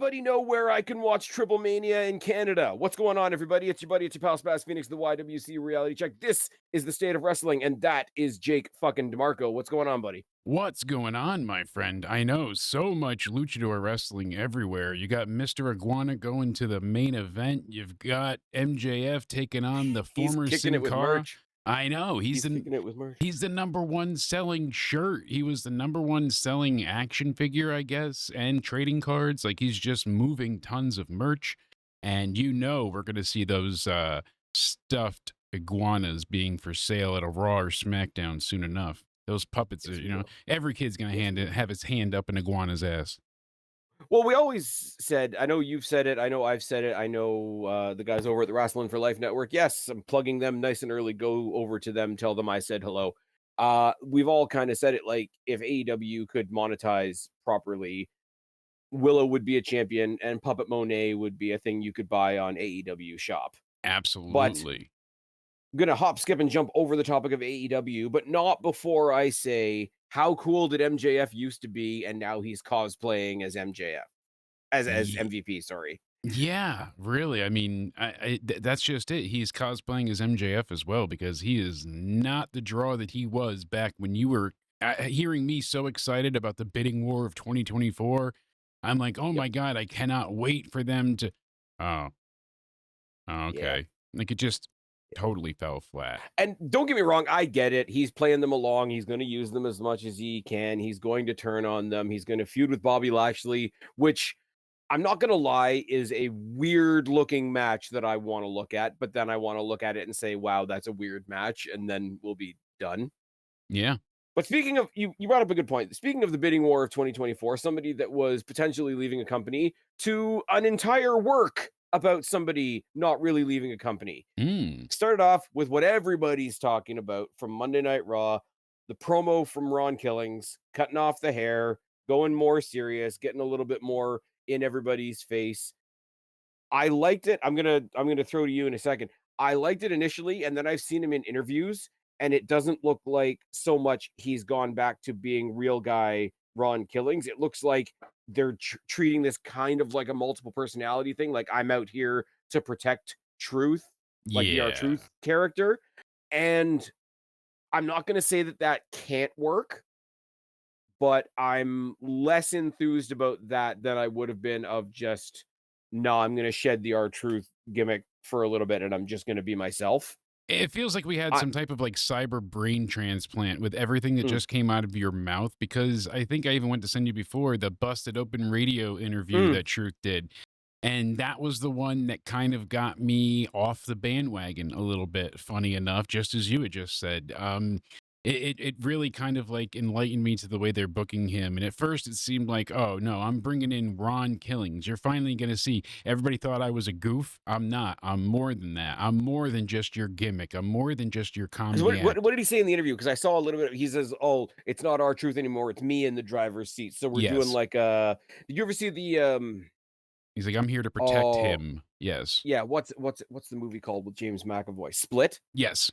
anybody know where I can watch Triple Mania in Canada? What's going on, everybody? It's your buddy, it's your pal Spaz Phoenix, the YWC Reality Check. This is the state of wrestling, and that is Jake fucking DeMarco. What's going on, buddy? What's going on, my friend? I know so much luchador wrestling everywhere. You got Mr. Iguana going to the main event. You've got MJF taking on the He's former kicking it with Sin Cara. merch. I know He's kicking it with merch. he's the number one selling shirt. He was the number one selling action figure, I guess, and trading cards. Like he's just moving tons of merch, and we're gonna see those stuffed iguanas being for sale at a Raw or SmackDown soon enough. Those puppets Yes, are, we will. every kid's gonna Yes, we will. have his hand up an iguana's ass. Well, we always said, I know you've said it, I know I've said it, I know the guys over at the Wrestling for Life Network. Yes, I'm plugging them nice and early. Go over to them, tell them I said hello. We've all kind of said it, like if AEW could monetize properly, Willow would be a champion and Puppet Monet would be a thing you could buy on AEW shop. But Absolutely. I'm gonna hop, skip, and jump over the topic of AEW, but not before I say how cool did MJF used to be, and now he's cosplaying as MJF, as Ye- MVP. Sorry. Yeah, really. I mean, that's just it. He's cosplaying as MJF as well because he is not the draw that he was back when you were hearing me so excited about the bidding war of 2024. I'm like, oh Yep. my God, I cannot wait for them to. Oh, Yeah. okay. Like it just totally fell flat. And don't get me wrong, I get it. He's playing them along. He's going to use them as much as he can. He's going to turn on them. He's going to feud with Bobby Lashley, which I'm not going to lie is a weird looking match that I want to look at, but then I want to look at it and say, wow, that's a weird match. And then we'll be done. Yeah. But speaking of, you brought up a good point. Speaking of the bidding war of 2024, somebody that was potentially leaving a company to an entire work about somebody not really leaving a company. Mm. Started off with what everybody's talking about from Monday Night Raw, the promo from Ron Killings, cutting off the hair, going more serious, getting a little bit more in everybody's face. I liked it. I'm gonna throw to you in a second. I liked it initially, and then I've seen him in interviews, and it doesn't look like so much he's gone back to being real guy Ron Killings. It looks like they're treating this kind of like a multiple personality thing. Like I'm out here to protect truth, like the R Yeah. Truth character, and I'm not gonna say that that can't work, but I'm less enthused about that than I would have been of just, no, I'm gonna shed the R Truth gimmick for a little bit and I'm just gonna be myself. It feels like we had I some type of like cyber brain transplant with everything that mm, just came out of your mouth because I think I even went to send you before the busted open radio interview mm. that Truth did. And that was the one that kind of got me off the bandwagon a little bit, funny enough, just as you had just said. It really kind of like enlightened me to the way they're booking him. And at first, it seemed like, oh no, I'm bringing in Ron Killings. You're finally going to see. Everybody thought I was a goof. I'm not. I'm more than that. I'm more than just your gimmick. I'm more than just your 'Cause comedy what act. did he say in the interview? Because I saw a little bit he says, "Oh, it's not R Truth anymore, it's me in the driver's seat." So we're doing Yes. like, did you ever see the, He's like, I'm here to protect oh, him. Yes. yeah, what's the movie called with James McAvoy? Split? Yes.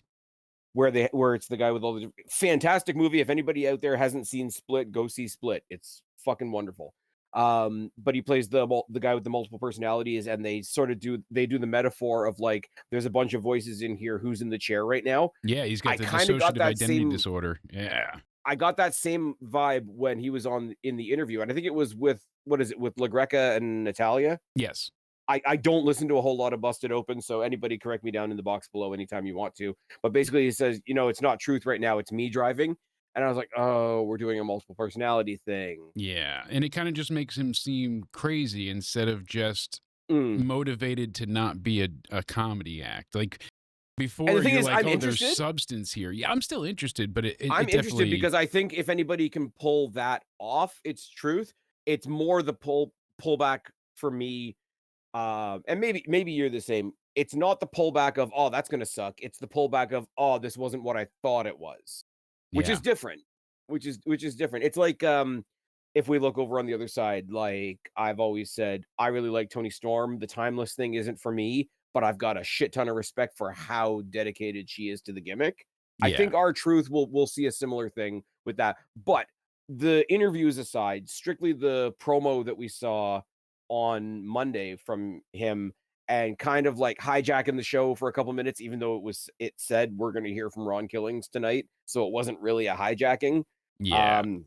Where it's the guy with all the fantastic movie. If anybody out there hasn't seen Split, go see Split. It's fucking wonderful. But he plays the guy with the multiple personalities, and they do the metaphor of like there's a bunch of voices in here. Who's in the chair right now? Yeah. He's got I the kind of got dissociative that identity same. disorder. Yeah. I got that same vibe when he was on in the interview, and I think it was with what is it with LaGreca and Natalia. Yes. I don't listen to a whole lot of Busted Open, so anybody correct me down in the box below anytime you want to. But basically, he says, it's not Truth right now; it's me driving. And I was like, oh, we're doing a multiple personality thing. Yeah. And it kind of just makes him seem crazy instead of just Mm. motivated to not be a comedy act. Like And the before, thing you're is, like, I'm oh, there's interested. substance here. Yeah, I'm still interested, but I'm it interested definitely, because I think if anybody can pull that off, it's Truth. It's more the pullback for me. And maybe you're the same. It's not the pullback of, oh, that's gonna suck. It's the pullback of, oh, this wasn't what I thought it was, which is yeah. different. Which is different. It's like if we look over on the other side, like I've always said, I really like Tony Storm. The timeless thing isn't for me, but I've got a shit ton of respect for how dedicated she is to the gimmick. I Yeah. think our truth will see a similar thing with that. But the interviews aside, strictly the promo that we saw on Monday from him and kind of like hijacking the show for a couple minutes, even though it said we're going to hear from Ron Killings tonight, so it wasn't really a hijacking. Yeah. Um,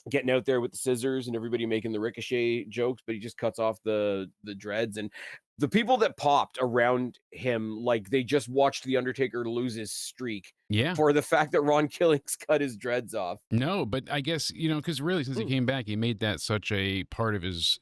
Getting out there with the scissors and everybody making the Ricochet jokes, but he just cuts off the dreads, and the people that popped around him like they just watched the Undertaker lose his streak Yeah. for the fact that Ron Killings cut his dreads off. No, but I guess, because really since he Mm. came back, he made that such a part of his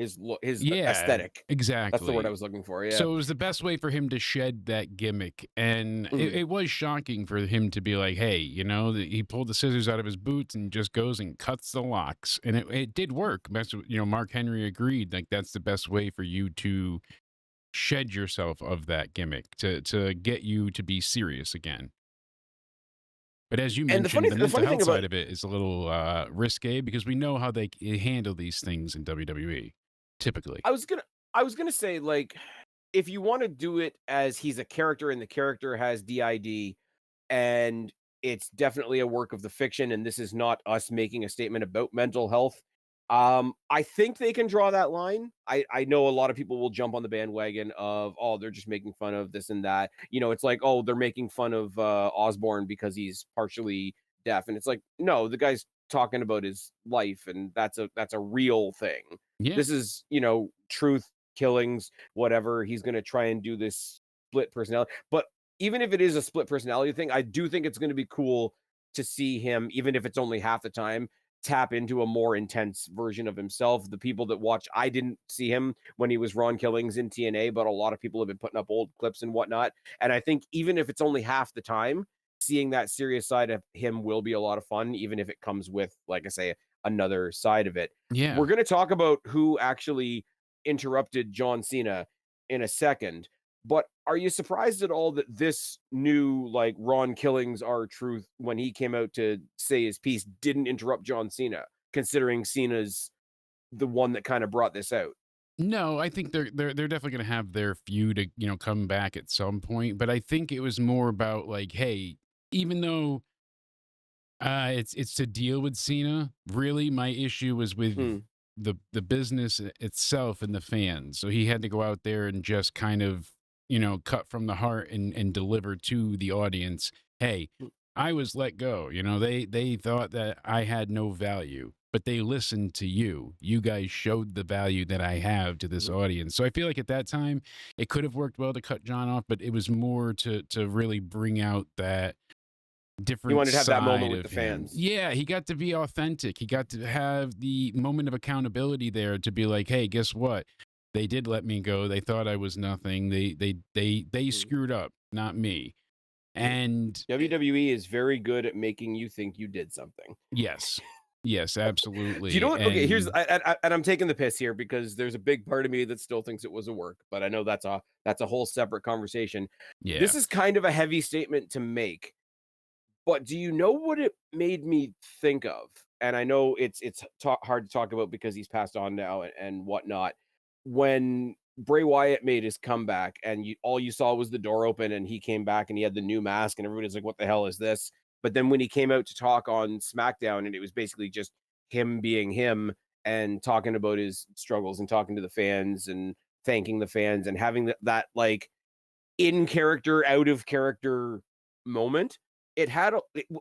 His yeah, aesthetic. That's the word I exactly. was looking for. Yeah. So it was the best way for him to shed that gimmick, and it, Mhm. it was shocking for him to be like, "Hey, he pulled the scissors out of his boots and just goes and cuts the locks," and it did work. Mark Henry agreed, like that's the best way for you to shed yourself of that gimmick to get you to be serious again. But as you And mentioned, the the mental funny thing health about side of it is a little risque because we know how they handle these things in WWE typically. I was gonna I was gonna say, like, if you wanna do it as he's a character and the character has DID, and it's definitely a work of the fiction, and this is not us making a statement about mental health. I think they can draw that line. I know a lot of people will jump on the bandwagon of, oh, they're just making fun of this and that. It's like, oh, they're making fun of Osborne because he's partially deaf, and it's like, no, the guy's talking about his life, and that's a real thing. Yeah, This is truth killings, whatever. He's gonna try and do this split personality, but even if it is a split personality thing, I do think it's going to be cool to see him, even if it's only half the time, tap into a more intense version of himself. The people that watch, I didn't see him when he was Ron Killings in TNA, but a lot of people have been putting up old clips and whatnot. And I think even if it's only half the time, seeing that serious side of him will be a lot of fun, even if it comes with, like I say, another side of it. We're yeah. going to talk about who actually interrupted John Cena in a second. But are you surprised at all that this new, like, Ron Killings R-Truth, when he came out to say his piece, didn't interrupt John Cena, considering Cena's the one that kind of brought this out? No, I think they're definitely going to have their feud to come back at some point. But I think it was more about like, hey, even though it's to deal with Cena, really, my issue was with Mm, the business itself and the fans. So he had to go out there and just kind of cut from the heart and deliver to the audience. Hey, mm, I was let go. They thought that I had no value, but they listened to you. You guys showed the value that I have to this mhm. audience. So I feel like at that time it could have worked well to cut John off, but it was more to really bring out that He different wanted to have that moment side with the of him. fans. Yeah, he got to be authentic. He got to have the moment of accountability there to be like, "Hey, guess what? They did let me go. They thought I was nothing. They Mhm, screwed up, not me." mhm. And WWE is very good at making you think you did something. yes. Yes, Do you know absolutely. what? Okay, here's And and I'm taking the piss here because there's a big part of me that still thinks it was a work, but I know that's a whole separate conversation. This yeah. is kind of a heavy statement to make. But do you know what it made me think of? And I know it's hard to talk about because he's passed on now and whatnot. When Bray Wyatt made his comeback and all you saw was the door open and he came back and he had the new mask and everybody's like, "What the hell is this?" But then when he came out to talk on SmackDown and it was basically just him being him and talking about his struggles and talking to the fans and thanking the fans and having that like in character, out of character moment.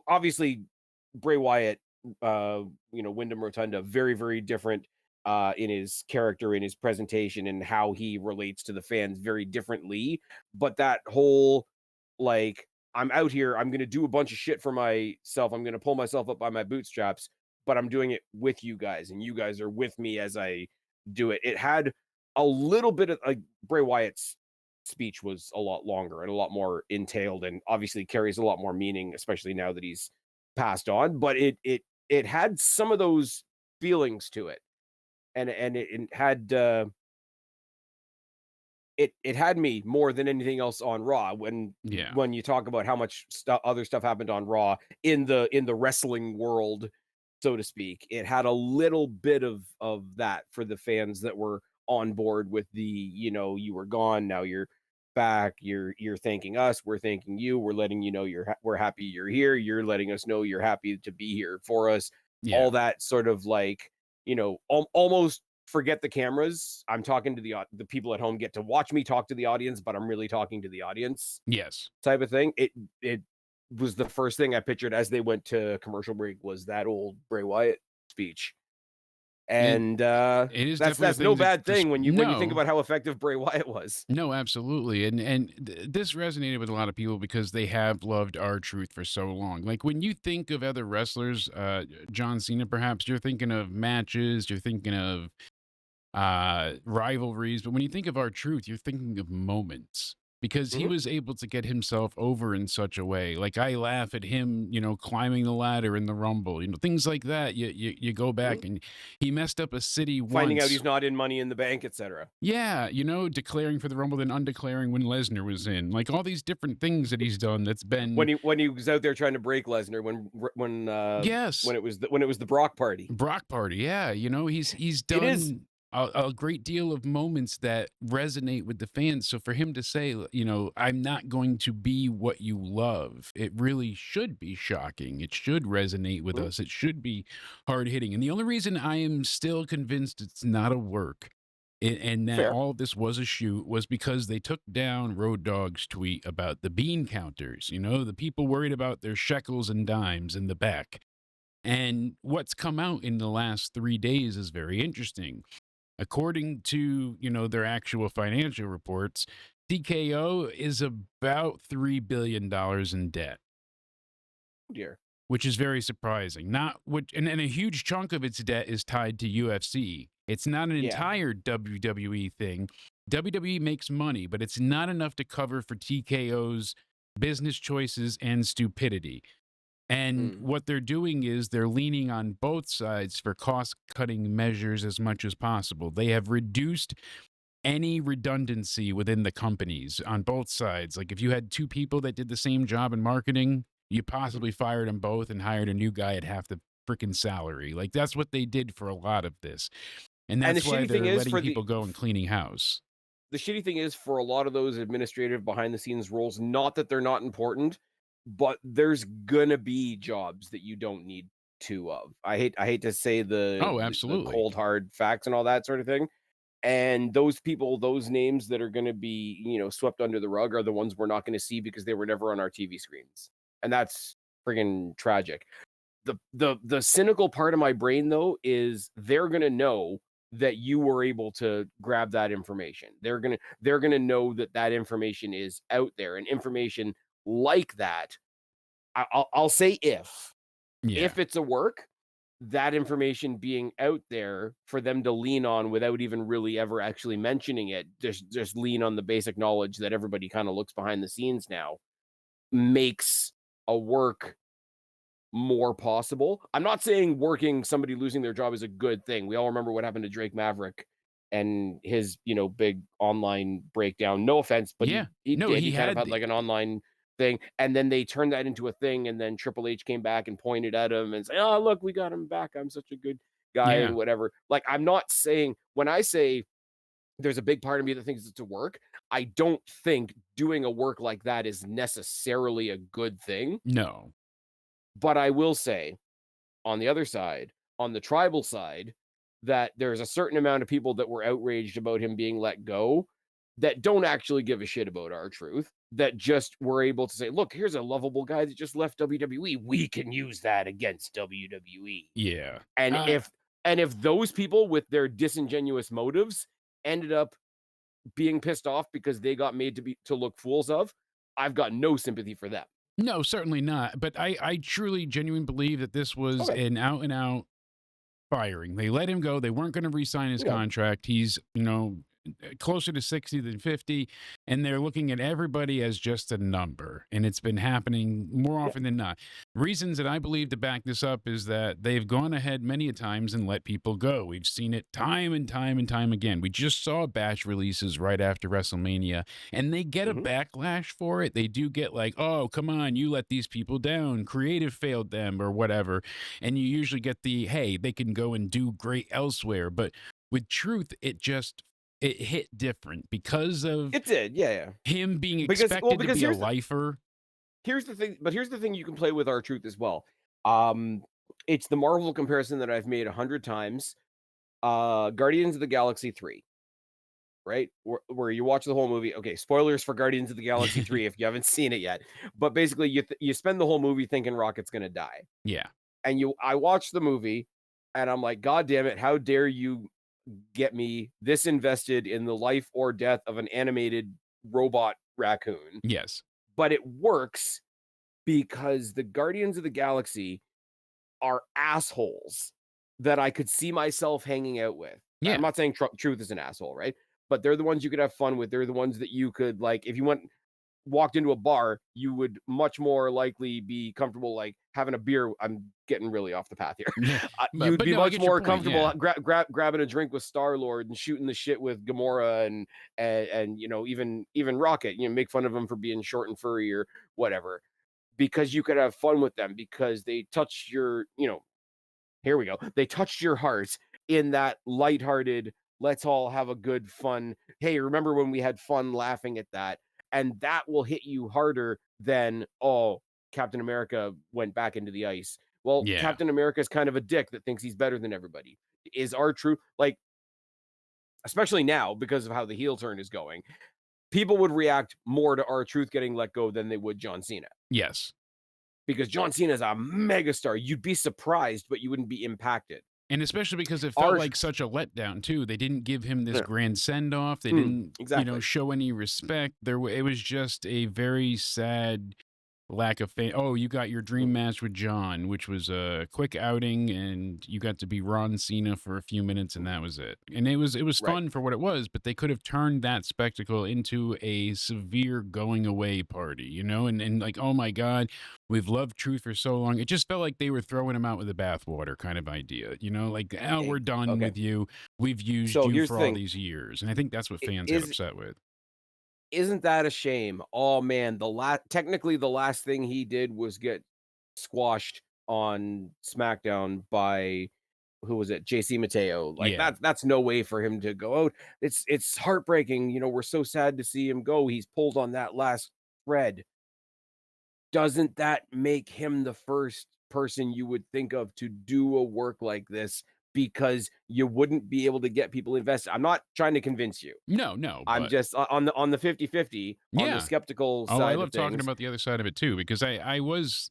Obviously Bray Wyatt, Wyndham Rotunda, very, very different in his character, in his presentation, and how he relates to the fans very differently. But that whole like, I'm out here, I'm gonna do a bunch of shit for myself, I'm gonna pull myself up by my bootstraps, but I'm doing it with you guys, and you guys are with me as I do it. It had a little bit of like Bray Wyatt's speech was a lot longer and a lot more entailed and obviously carries a lot more meaning, especially now that he's passed on. But it had some of those feelings to it. And it had it had me more than anything else on Raw Yeah. when you talk about how much other stuff happened on Raw in the wrestling world, so to speak. It had a little bit of that for the fans that were on board with the, you were gone, now you're back, you're thanking us, we're thanking you, we're letting you know we're happy you're here, you're letting us know you're happy to be here for us. Yeah. All that sort of like, almost forget the cameras. I'm talking to the people at home get to watch me talk to the audience, but I'm really talking to the audience Yes. type of thing. It was the first thing I pictured as they went to commercial break was that old Bray Wyatt speech. It And it is definitely a that's no thing to bad thing when you think no. about how effective Bray Wyatt was. No, absolutely. This resonated with a lot of people because they have loved our truth for so long. Like when you think of other wrestlers, John Cena perhaps, you're thinking of matches, you're thinking of rivalries, but when you think of our truth, you're thinking of moments because he Mhm. was able to get himself over in such a way. Like I laugh at him, climbing the ladder in the Rumble, things like that. You go Mhm. back and he messed up a city Finding out once. he's not in Money in the Bank, etc. Yeah, declaring for the Rumble, then undeclaring when Lesnar was in. Like all these different things that he's done that's been, When he was out there trying to break Lesnar yes, when it was the Brock party. Brock Party. Yeah, he's It is done a great deal of moments that resonate with the fans. So for him to say, I'm not going to be what you love, it really should be shocking. It should resonate with mhm, us. It should be hard hitting. And the only reason I am still convinced it's not a work and that fair. all of this was a shoot was because they took down Road Dogg's tweet about the bean counters, the people worried about their shekels and dimes in the back. And what's come out in the last 3 days is very interesting. According to, their actual financial reports, TKO is about $3 billion in debt, Dear. which is very surprising. Not which and a huge chunk of its debt is tied to UFC. It's not an Yeah. entire WWE thing. WWE makes money, but it's not enough to cover for TKO's business choices and stupidity. And Mm, what they're doing is they're leaning on both sides for cost cutting measures as much as possible. They have reduced any redundancy within the companies on both sides. Like if you had two people that did the same job in marketing, you mhm. possibly fired them both and hired a new guy at half the freaking salary. Like that's what they did for a lot of this. And And that's why they're letting people go and cleaning house. the shitty thing is for a lot of those administrative behind the scenes roles, not that they're not important, but there's gonna be jobs that you don't need 2 of. I hate to say Oh, the absolutely. cold hard facts and all that sort of thing, and those people, those names that are gonna be, swept under the rug are the ones we're not gonna see because they were never on our TV screens, and that's friggin' tragic. The cynical part of my brain though is they're gonna know that you were able to grab that information. They're gonna know that that information is out there, and information like that. I'll say Yeah. if it's a work, that information being out there for them to lean on without even really ever actually mentioning it, just lean on the basic knowledge that everybody kind of looks behind the scenes now makes a work more possible. I'm not saying working somebody losing their job is a good thing. We all remember what happened to Drake Maverick and his, big online breakdown. No offense, but Yeah. he No, did. he He kind of had had like an online thing, and then they turned that into a thing, and then Triple H came back and pointed at him and said, "Oh, look, we got him back. I'm such a good guy yeah. and whatever." Like I'm not saying when I say there's a big part of me that thinks it's a work, I don't think doing a work like that is necessarily a good thing. No. But I will say on the other side, on the tribal side, that there's a certain amount of people that were outraged about him being let go that don't actually give a shit about our truth, that just were able to say, look, here's a lovable guy that just left WWE. We can use that against WWE. Yeah. And if those people with their disingenuous motives ended up being pissed off because they got made to look fools of, I've got no sympathy for them. No, certainly not. But I truly, genuinely believe that this was Okay. an out and out firing. They let him go. They weren't going to re-sign his Okay. contract. He's, closer to 60 than 50, and they're looking at everybody as just a number. And it's been happening more Yeah. often than not. Reasons that I believe to back this up is that they've gone ahead many a times and let people go. We've seen it time and time and time again. We just saw batch releases right after WrestleMania, and they get a Mhm. backlash for it. They do get like, oh, come on, you let these people down. Creative failed them or whatever. And you usually get the, hey, they can go and do great elsewhere. But with truth, it hit different because of It did. Yeah. Yeah. him being Well, expected to because be a lifer. here's the thing you can play with our truth as well. Um, it's the Marvel comparison that I've made 100 times. Guardians of the Galaxy 3, right? Where you watch the whole movie. Okay, spoilers for Guardians of the Galaxy 3 if you haven't seen it yet. But basically, you spend the whole movie thinking Rocket's gonna die, Yeah. and I watched the movie, and I'm like, God damn it! How dare you get me this invested in the life or death of an animated robot raccoon? Yes. But it works because the Guardians of the Galaxy are assholes that I could see myself hanging out with. I'm Yeah. not saying Truth is an asshole, right? But they're the ones you could have fun with. They're the ones that you could like if you walked into a bar, you would much more likely be comfortable like having a beer. I'm getting really off the path here. Yeah. You'd But be no, I much get your more point. comfortable Yeah. grabbing a drink with Star Lord and shooting the shit with Gamora and even Rocket. Make fun of him for being short and furry or whatever because you could have fun with them because they touch your here we go. They touched your heart in that lighthearted, let's all have a good fun. Hey, remember when we had fun laughing at that? And that will hit you harder than, oh, Captain America went back into the ice. Well, Yeah. Captain America is kind of a dick that thinks he's better than everybody. Is our true like, especially now because of how the heel turn is going, people would react more to our truth getting let go than they would John Cena. Yes. Because John Cena is a megastar. You'd be surprised, but you wouldn't be impacted. And especially because it felt Our like such a letdown too. They didn't give him this grand send off. They didn't, exactly. show any respect. It was just a very sad lack of oh, you got your dream Mm, match with John, which was a quick outing, and you got to be Ron Cena for a few minutes, and that was it. And it was right. fun for what it was, but they could have turned that spectacle into a severe going away party, and like, oh my God, we've loved Truth for so long. It just felt like they were throwing him out with the bathwater kind of idea, like, oh, we're done Okay. with you. We've used So you here's the for all thing. these years. And I think that's what I- fans got Is upset with. isn't that a shame? Oh man, technically the last thing he did was get squashed on SmackDown by who was it? JC Mateo. Like Yeah. that's no way for him to go out. It's heartbreaking. We're so sad to see him go. He's pulled on that last thread. Doesn't that make him the first person you would think of to do a work like this because you wouldn't be able to get people invested? I'm not trying to convince you. No, no, I'm but just on the 50-50, on the yeah. skeptical Oh, I side of love talking things. about the other side of it too, because I was,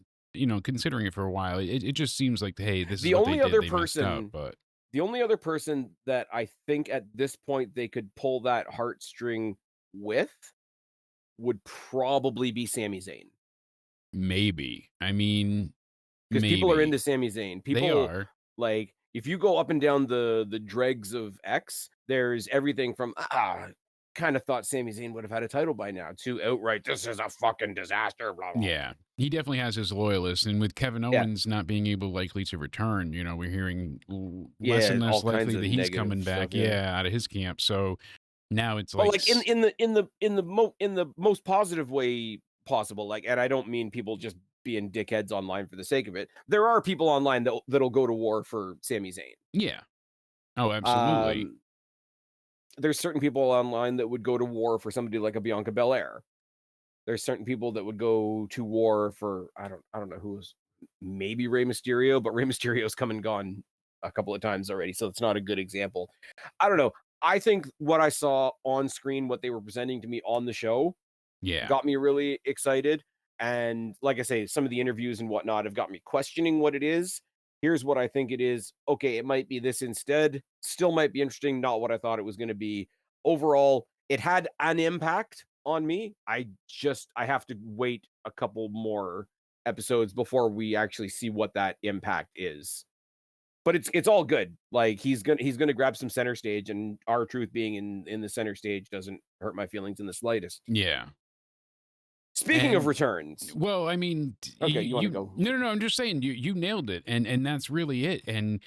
considering it for a while. It just seems like, hey, this is The what they only did. other They messed up, person but the only other person that I think at this point they could pull that heartstring with would probably be Sami Zayn. maybe. I mean, 'Cause people are into maybe Sami Zayn. they People are. like, if you go up and down the dregs of X, there's everything from, kinda thought Sami Zayn would have had a title by now," to outright, "This is a fucking disaster, blah, blah, blah." Yeah, he definitely has his loyalists, and with Kevin Yeah. Owens not being able likely to return, we're hearing less Yeah, and less all kinds likely of that he's negative coming stuff, back. yeah. Yeah, out of his camp. So now it's But, like, like, in the most positive way possible, like and I don't mean people just being dickheads online for the sake of it. There are people online that'll go to war for Sami Zayn. yeah, oh, absolutely, Um, there's certain people online that would go to war for somebody like a Bianca Belair. There's certain people that would go to war for I don't know who's maybe Rey Mysterio, but Rey Mysterio's come and gone a couple of times already, so it's not a good example. I don't know. I think what I saw on screen, what they were presenting to me on the show, yeah, got me really excited. And like I say, some of the interviews and whatnot have got me questioning what it is. Here's what I think it is. Okay, it might be this instead. Still might be interesting. Not what I thought it was going to be. Overall, it had an impact on me. I have to wait a couple more episodes before we actually see what that impact is. But it's all good. Like he's gonna grab some center stage, and our truth being in the center stage doesn't hurt my feelings in the slightest. yeah. Speaking of And returns, well, I mean, okay, you wanna go? no, no, no. I'm just saying you nailed it, and that's really it. And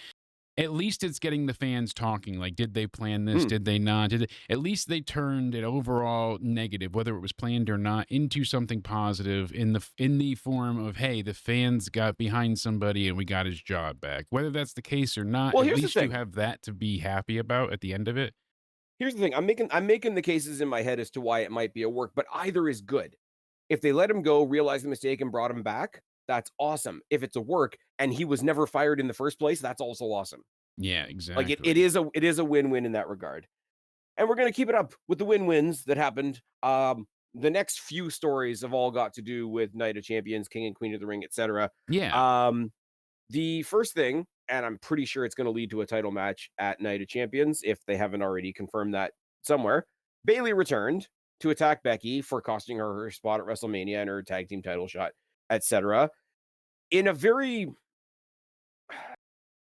at least it's getting the fans talking. Like, did they plan this? Hmm. Did they not? At least they turned an overall negative, whether it was planned or not, into something positive in the form of, hey, the fans got behind somebody and we got his job back. Whether that's the case or not, Well, at here's the least you thing. have that to be happy about at the end of it. Here's the thing. I'm making the cases in my head as to why it might be a work, but either is good. If they let him go, realized the mistake, and brought him back, that's awesome. If it's a work and he was never fired in the first place, that's also awesome. Yeah, Like it exactly. is a win-win in that regard. And we're gonna keep it up with the win-wins that happened. The next few stories have all got to do with Night of Champions, King and Queen of the Ring, etc. Yeah. Um, the first thing, and I'm pretty sure it's gonna lead to a title match at Night of Champions if they haven't already confirmed that somewhere. Bayley returned to attack Becky for costing her her spot at WrestleMania and her tag team title shot, etc. In a very,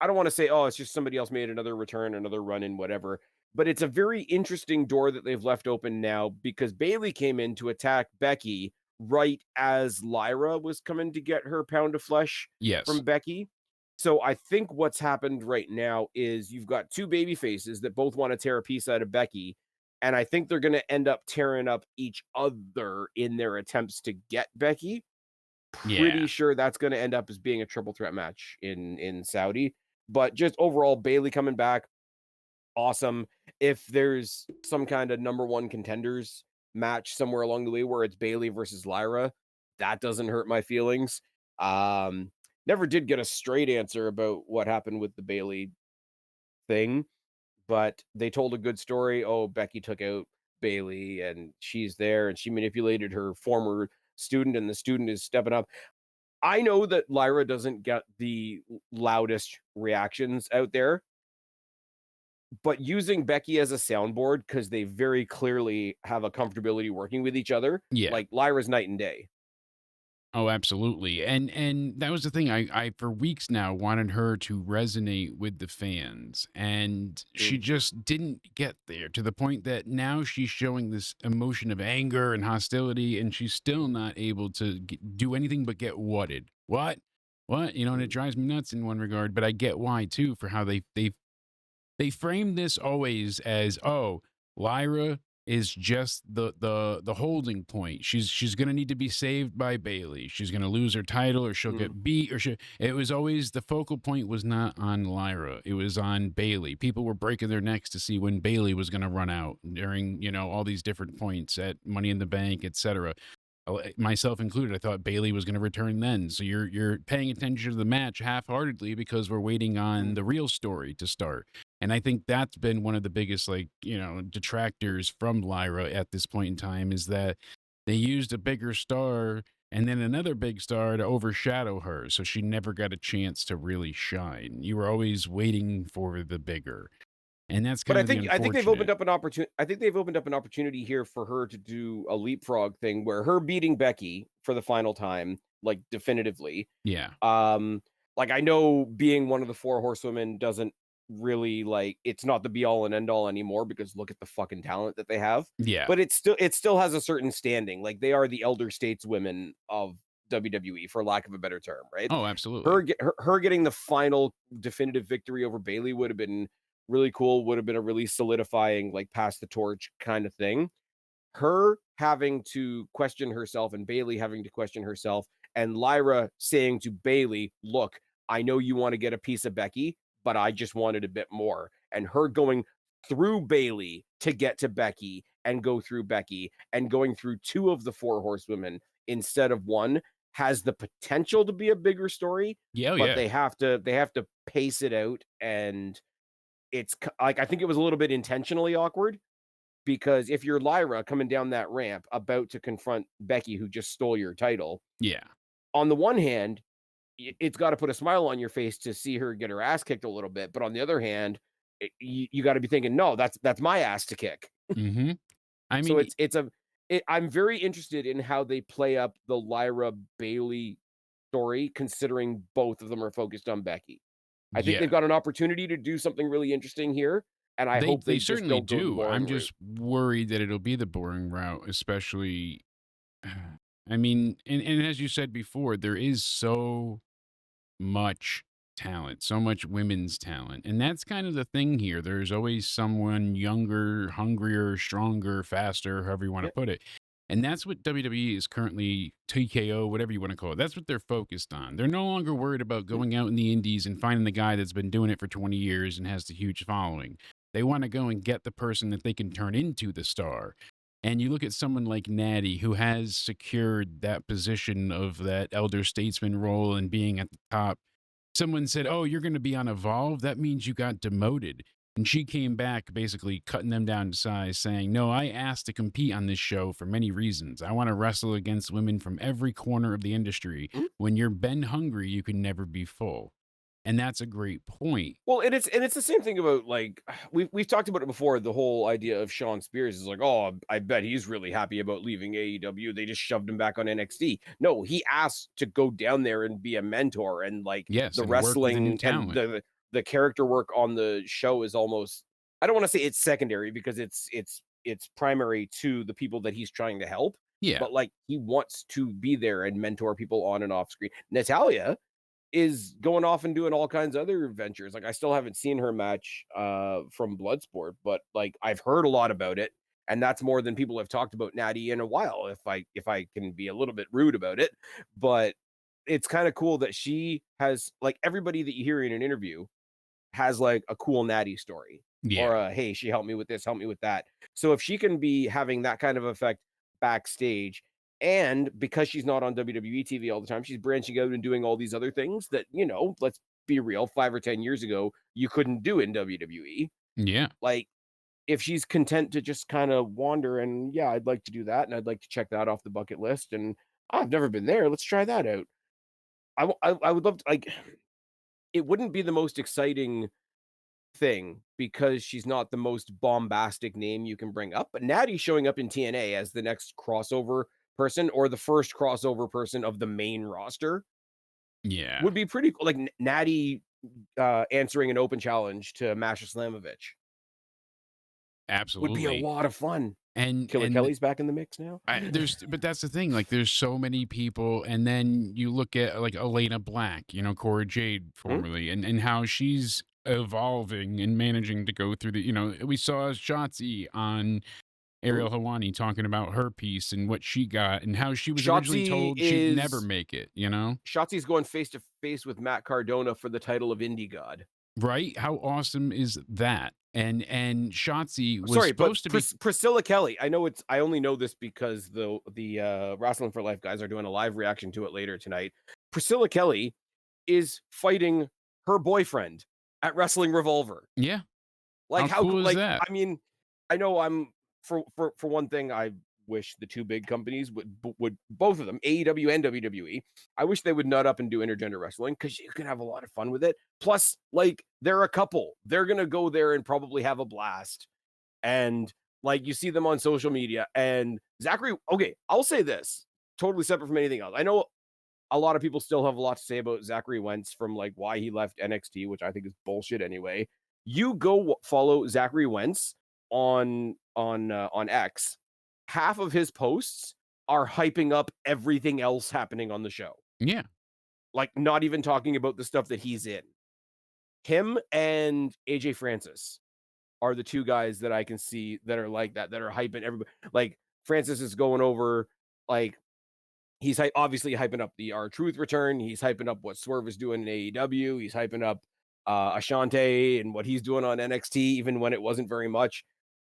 I don't want to say, oh, it's just somebody else made another return, another run in, whatever. But it's a very interesting door that they've left open now because Bayley came in to attack Becky right as Lyra was coming to get her pound of flesh Yes. from Becky. So I think what's happened right now is you've got two baby faces that both want to tear a piece out of Becky. And I think they're going to end up tearing up each other in their attempts to get Becky. Pretty Yeah. sure that's gonna end up as being a triple threat match in Saudi. But just overall, Bayley coming back, awesome. If there's some kind of number one contenders match somewhere along the way where it's Bayley versus Lyra, that doesn't hurt my feelings. Um, Never did get a straight answer about what happened with the Bayley thing, but they told a good story. Oh, Becky took out Bayley and she's there and she manipulated her former student, and the student is stepping up. I know that Lyra doesn't get the loudest reactions out there, but using Becky as a soundboard because they very clearly have a comfortability working with each other, Yeah. like Lyra's night and day. Oh, absolutely. And that was the thing. I for weeks now wanted her to resonate with the fans, and she Mm, just didn't get there, to the point that now she's showing this emotion of anger and hostility, and she's still not able to do anything but get whatted. What? You know, and it mm. drives me nuts in one regard, but I get why too, for how they frame this always as, oh, Lyra is just the holding point. She's gonna need to be saved by Bayley. She's gonna lose her title, or she'll Mm, get beat, or it was always, the focal point was not on Lyra. It was on Bayley. People were breaking their necks to see when Bayley was gonna run out during, all these different points at Money in the Bank, etc. Myself included. I thought Bayley was going to return then. So you're paying attention to the match half-heartedly because we're waiting on mm. the real story to start. And I think that's been one of the biggest, detractors from Lyra at this point in time, is that they used a bigger star and then another big star to overshadow her. So she never got a chance to really shine. You were always waiting for the bigger. And that's But kind of the I think they've opened unfortunate. up an opportunity. I think they've opened up an opportunity here for her to do a leapfrog thing where her beating Becky for the final time, like definitively. Yeah. Um, like I know being one of the four horsewomen doesn't really like it's not the be all and end all anymore because look at the fucking talent that they have. Yeah. But it still has a certain standing. Like they are the elder stateswomen of WWE, for lack of a better term, right? Oh, absolutely. Her getting the final definitive victory over Bayley would have been really cool. Would have been a really solidifying, like pass the torch kind of thing. Her having to question herself and Bayley having to question herself, and Lyra saying to Bayley, "Look, I know you want to get a piece of Becky, but I just wanted a bit more." And her going through Bayley to get to Becky and go through Becky and going through two of the four horsewomen instead of one has the potential to be a bigger story, Yeah. Oh, but yeah. they have to pace it out, and like I think it was a little bit intentionally awkward because if you're Lyra coming down that ramp about to confront Becky, who just stole your title, Yeah. on the one hand, it's got to put a smile on your face to see her get her ass kicked a little bit. But on the other hand, you got to be thinking, no, that's my ass to kick. Hmm. I So mean, I'm very interested in how they play up the Lyra Bailey story, considering both of them are focused on Becky. I think they've yeah, got an opportunity to do something really interesting here, and I hope they they just certainly don't go the do. boring I'm route. just worried that it'll be the boring route, especially. I mean, and as you said before, there is so much talent, so much women's talent. And that's kind of the thing here. There's always someone younger, hungrier, stronger, faster, however you want to Yeah. put it. And that's what WWE is currently, TKO, whatever you want to call it. That's what they're focused on. They're no longer worried about Mm. going out in the indies and finding the guy that's been doing it for 20 years and has the huge following. They want to go and get the person that they can turn into the star. And you look at someone like Natty, who has secured that position of that elder statesman role and being at the top someone said, "Oh, you're going to be on Evolve. That means you got demoted." And she came back basically cutting them down to size, saying, "No, I asked to compete on this show for many reasons. I want to wrestle against women from every corner of the industry. Mm. When you're Ben hungry, you can never be full." And that's a great point. Well, and it's the same thing about, like, we've talked about it before, the whole idea of Sean Spears is like, "Oh, I bet he's really happy about leaving AEW. They just shoved him back on NXT." No, he asked to go down there and be a mentor, and, like, Yes, the and work with a new wrestling and talent. the character work on the show is almost, I don't wanna say it's secondary because it's primary to the people that he's trying to help, Yeah. but, like, he wants to be there and mentor people on and off screen. Natalia is going off and doing all kinds of other ventures. Like, I still haven't seen her match from Bloodsport, but, like, I've heard a lot about it, and that's more than people have talked about Natty in a while, if I can be a little bit rude about it. But it's kind of cool that she has, like, everybody that you hear in an interview has, like, a cool Natty story, or Yeah. a, "Hey, she helped me with this, helped me with that." So if she can be having that kind of effect backstage, and because she's not on WWE TV all the time, she's branching out and doing all these other things that, let's be real, 5 or 10 years ago, you couldn't do in WWE. Yeah. Like, if she's content to just kinda wander and, "Yeah, I'd like to do that, and I'd like to check that off the bucket list, and I've never been there, let's try that out." I would love to, like, it wouldn't be the most exciting thing because she's not the most bombastic name you can bring up. But Natty showing up in TNA as the next crossover person, or the first crossover person of the main roster, Yeah. would be pretty cool. Like, Natty answering an open challenge to Masha Slamovich would be a Absolutely. lot of fun. Killer And Kelly's back in the mix now. but that's the thing. Like, there's so many people, and then you look at like Elena Black, Cora Jade Hmm? formerly, and how she's evolving and managing to go through the. We saw Shotzi on Hmm? Ariel Hawani talking about her piece and what she got, and how she was originally Shotzi told she'd never is make it. You know, Shotzi's going face to face with Matt Cardona for the title of Indie God. right? How awesome is that? And Shotzi was Sorry, but supposed to be. Priscilla Kelly, I only know this because the Wrestling for Life guys are doing a live reaction to it later tonight. Priscilla Kelly is fighting her boyfriend at Wrestling Revolver. Yeah. Like, How how cool is like, that? I mean, I know I'm for one thing, I wish the 2 big companies would both of them, AEW and WWE, I wish they would nut up and do intergender wrestling because you can have a lot of fun with it. Plus, like, they're a couple. They're gonna go there and probably have a blast. And, like, you see them on social media, and Zachary, okay, I'll say this, totally separate from anything else. I know a lot of people still have a lot to say about Zachary Wentz from, like, why he left NXT, which I think is bullshit anyway. You go follow Zachary Wentz on X. Half of his posts are hyping up everything else happening on the show. Yeah. Like, not even talking about the stuff that he's in. Him and AJ Francis are the 2 guys that I can see that are like that are hyping everybody. Like, Francis is going over, like, he's obviously hyping up the R-Truth return. He's hyping up what Swerve is doing in AEW. He's hyping up Ashante and what he's doing on NXT, even when it wasn't very much.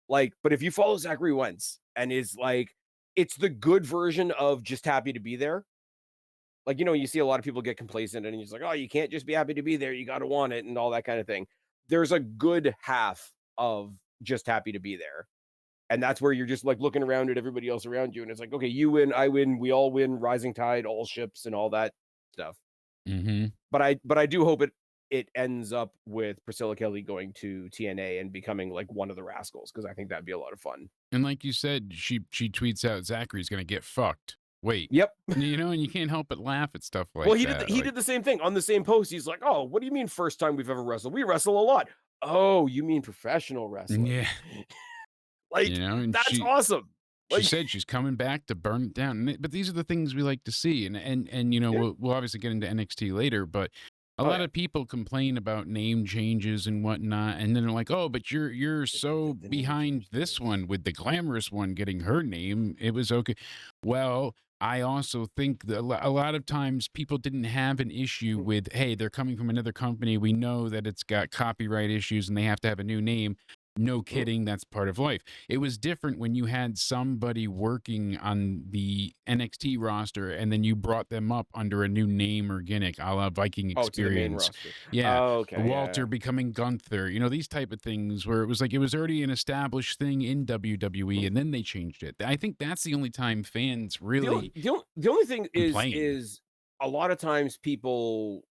Like, but if you follow Zachary Wentz and is like, it's the good version of just happy to be there. Like, you see a lot of people get complacent and he's like, oh, you can't just be happy to be there. You got to want it and all that kind of thing. There's a good half of just happy to be there. And that's where you're just, like, looking around at everybody else around you, and it's like, "Okay, you win, I win, we all win, rising tide, all ships," and all that stuff. Hmm. But I do hope it ends up with Priscilla Kelly going to TNA and becoming, like, one of the Rascals, because I think that'd be a lot of fun. And like you said, she tweets out Zachary's gonna get fucked. Wait. Yep. And you can't help but laugh at stuff Well, like he did the that. he Like, did the same thing on the same post. He's like, "Oh, what do you mean first time we've ever wrestled? We wrestle a lot." "Oh, you mean professional wrestling." yeah, Like, and that's she awesome. she Like, said she's coming back to burn it down. But these are the things we like to see. And yeah. we'll obviously get into NXT later, but a Oh, lot yeah. of people complain about name changes and whatnot, and then they're like, "Oh, but you're so The name behind change this things. one with the glamorous one getting her name. It was okay." Well, I also think that a lot of times people didn't have an issue Mm, with, hey, they're coming from another company. We know that it's got copyright issues and they have to have a new name. No Mm. kidding, that's part of life. It was different when you had somebody working on the NXT roster and then you brought them up under a new name or gimmick, a la Viking Oh, to the main Experience. roster. Yeah. Oh, okay, Walter yeah. becoming Gunther, these type of things where it was like it was already an established thing in WWE Mm. and then they changed it. I think that's the only time fans really The only thing complain. is a lot of times people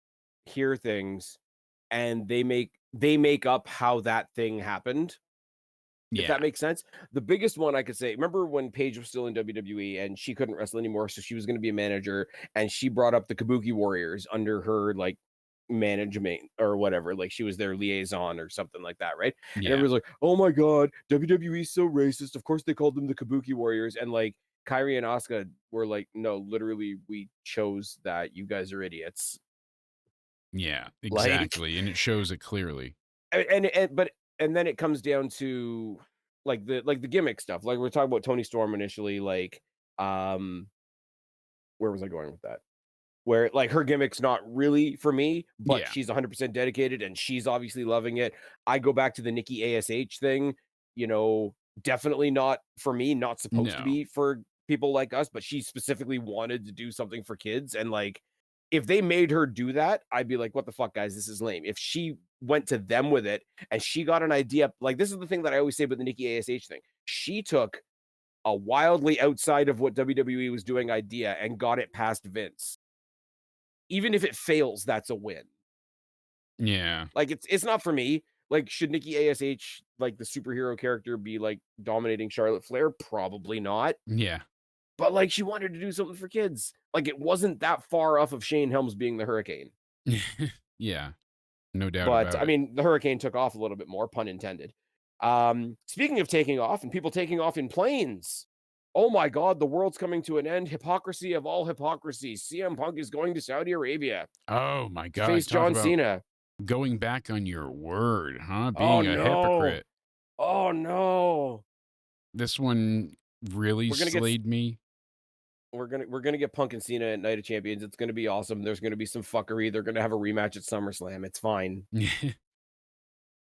hear things and they make up how that thing happened, if Yeah. that makes sense. The biggest one I could say, remember when Paige was still in WWE and she couldn't wrestle anymore, so she was gonna be a manager, and she brought up the Kabuki Warriors under her, like, management or whatever, like, she was their liaison or something like that, right? And Yeah. everyone's like, "Oh my god, WWE's so racist, of course they called them the Kabuki Warriors," and, like, Kyrie and Asuka were like, "No, literally, we chose that, you guys are idiots." Yeah, Like, exactly. And it shows it clearly. and then it comes down to like the gimmick stuff. Like we're talking about Tony Storm initially, like um where was I going with that? Where like her gimmick's not really for me, but Yeah. she's 100% dedicated and she's obviously loving it. I go back to the Nikki ASH thing, you know, definitely not for me, not supposed to No. be for people like us, but she specifically wanted to do something for kids. And like, if they made her do that, I'd be like, what the fuck, guys, this is lame. If she went to them with it and she got an idea, like, this is the thing that I always say about the Nikki ASH thing. She took a wildly outside of what WWE was doing idea and got it past Vince. Even if it fails, that's a win. Yeah. Like, it's not for me. Like, should Nikki ASH, like, the superhero character, be, like, dominating Charlotte Flair? Probably not. Yeah. But, like, she wanted to do something for kids. Like, it wasn't that far off of Shane Helms being the Hurricane. Yeah. No doubt But, about I it. mean, the Hurricane took off a little bit more, pun intended. Speaking of taking off and people taking off in planes, oh my god, the world's coming to an end. Hypocrisy of all hypocrisy. CM Punk is going to Saudi Arabia Oh my to God. face Talk John about Cena. going back on your word, huh? Oh, Being a no. hypocrite. Oh, no. This one really We're gonna get slayed me. we're gonna get Punk and Cena at Night of Champions. It's gonna be awesome. There's gonna be some fuckery. They're gonna have a rematch at SummerSlam. It's fine.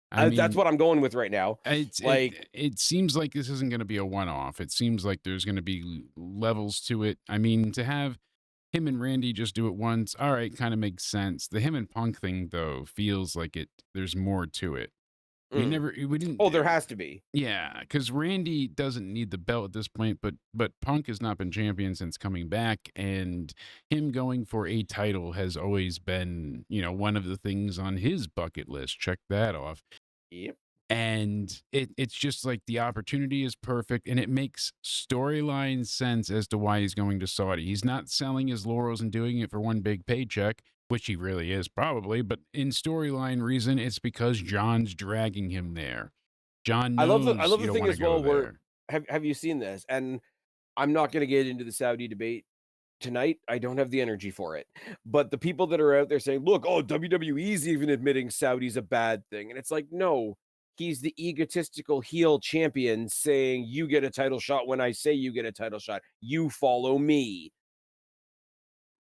I That's mean, what I'm going with right now. it's it Like, it seems like this isn't going to be a one-off. It seems like there's going to be levels to it. I mean, to have him and Randy just do it once, all right, kind of makes sense. The him and Punk thing though feels like there's more to it. mm. We didn't Oh, there has to be. yeah, because Randy doesn't need the belt at this point, but Punk has not been champion since coming back, and him going for a title has always been, one of the things on his bucket list. Check that off. Yep. And it's just like the opportunity is perfect, and it makes storyline sense as to why he's going to Saudi. He's not selling his laurels and doing it for one big paycheck, which he really is probably, but in storyline reason, it's because John's dragging him there. John I knows love you the don't thing want to as go well where there. have you seen this? And I'm not gonna get into the Saudi debate tonight. I don't have the energy for it. But the people that are out there saying, "Look, oh, WWE's even admitting Saudi's a bad thing." And it's like, "No, he's the egotistical heel champion saying, 'You get a title shot when I say you get a title shot. You follow me.'"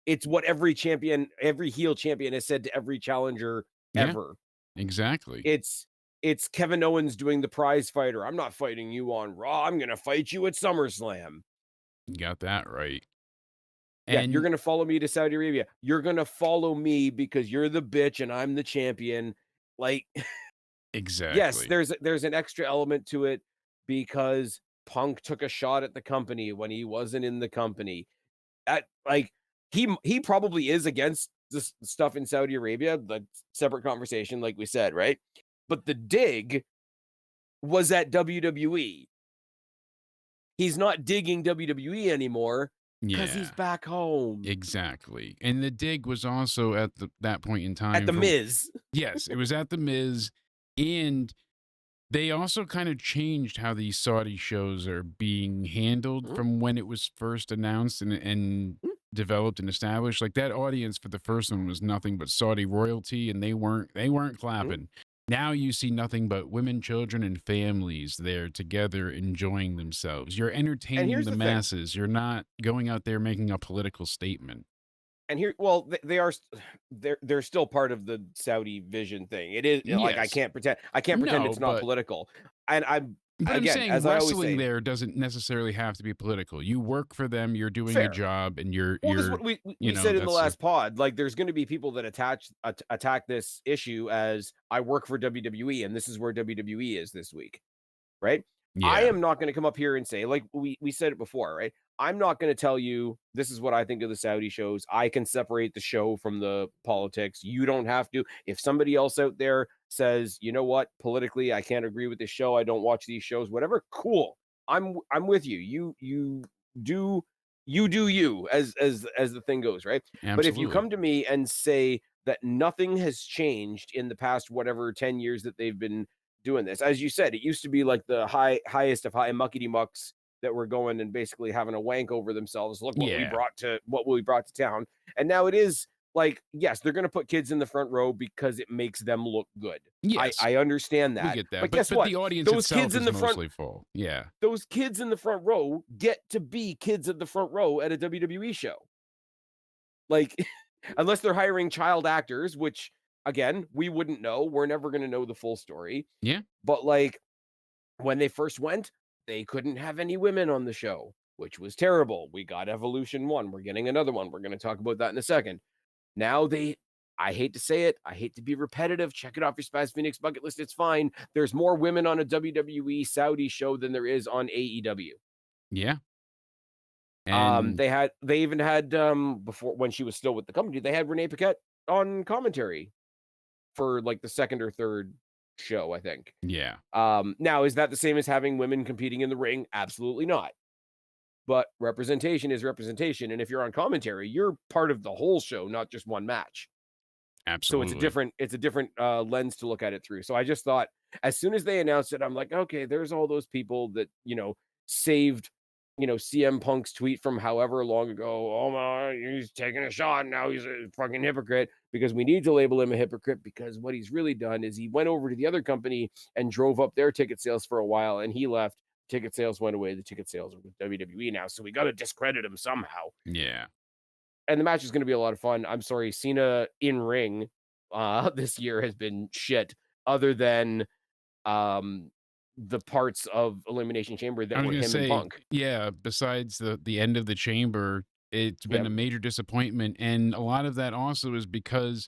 It's what every champion, every heel champion has said to every challenger Yeah, ever. exactly. It's it's Kevin Owens doing the prize fighter. "I'm not fighting you on Raw. I'm gonna fight you at SummerSlam." You got that right. Yeah, you're And gonna follow me to Saudi Arabia. You're gonna follow me because you're the bitch and I'm the champion. Like, yes, exactly. there's an extra element to it because Punk took a shot at the company when he wasn't in the company. At like he probably is against this stuff in Saudi Arabia, the separate conversation, like we said, right? But the dig was at WWE. He's not digging WWE anymore because he's Yeah, back home exactly. And the dig was also at that point in at time the for Miz. yes, it was at the Miz, and they also kind of changed how these Saudi shows are being handled Mm, from when it was first announced and mm, developed and established. Like that audience for the first one was nothing but Saudi royalty, and they weren't mm. clapping. Now you see nothing but women, children, and families there together enjoying themselves. You're And entertaining here's the the thing. masses. You're not going out there making a political statement. And here, well, they are they're still part of the Saudi vision thing. It is like Yes. I can't pretend No, it's not but political. And I'm I'm again, saying as I always wrestling say, there doesn't necessarily have to be political. You work for them, you're doing a fair. job, and you're Well, this is you're what we we you we know, said in the that's a last pod. Like, there's going to be people that attack this issue as I work for WWE, and this is where WWE is this week. Right? I yeah. am not gonna come up here and say, like we said it before, right? I'm not gonna tell you this is what I think of the Saudi shows. I can separate the show from the politics. You don't have to. If somebody else out there says, "You know what? Politically, I can't agree with this show. I don't watch these shows," whatever, cool. I'm with you. Do you do you as the thing goes, right? But if you Absolutely. come to me and say that nothing has changed in the past whatever 10 years that they've been doing this. As you said, it used to be like the highest of high muckety mucks that were going and basically having a wank over themselves. Look Yeah. what we brought to town. And now it is like, yes, they're gonna put kids in the front row because it makes them look good. Yes, I understand we that. get that, But but guess but what? the audience Those itself kids in is the front mostly full. Yeah. those kids in the front row get to be kids at the front row at a WWE show. Like, unless they're hiring child actors, which again, we wouldn't know. We're never gonna know the full story. Yeah. But like when they first went, they couldn't have any women on the show, which was terrible. We got Evolution 1. We're getting another one. We're going to talk about that in a second. Now I hate to say it, I hate to be repetitive. Check it off your Spaz Phoenix bucket list. It's fine. There's more women on a WWE Saudi show than there is on AEW. Yeah. And They even had before when she was still with the company, they had Renee Paquette on commentary for like the second or third show, I think. yeah. Now, is that the same as having women competing in the ring? Absolutely not. But representation is representation. And if you're on commentary, you're part of the whole show, not just one match. So Absolutely. it's a different lens to look at it through. So I just thought as soon as they announced it, I'm like, okay, there's all those people that, saved, CM Punk's tweet from however long ago. Oh my, he's taking a shot. Now he's a fucking hypocrite because we need to label him a hypocrite because what he's really done is he went over to the other company and drove up their ticket sales for a while and he left. Ticket sales went away. The ticket sales are with WWE now. So we got to discredit him somehow, Yeah. and the match is going to be a lot of fun. I'm sorry, Cena in ring this year has been shit other than um the parts of Elimination Chamber I that was were gonna him and say, Punk. yeah, besides the end of the chamber, it's been Yep. a major disappointment, and a lot of that also is because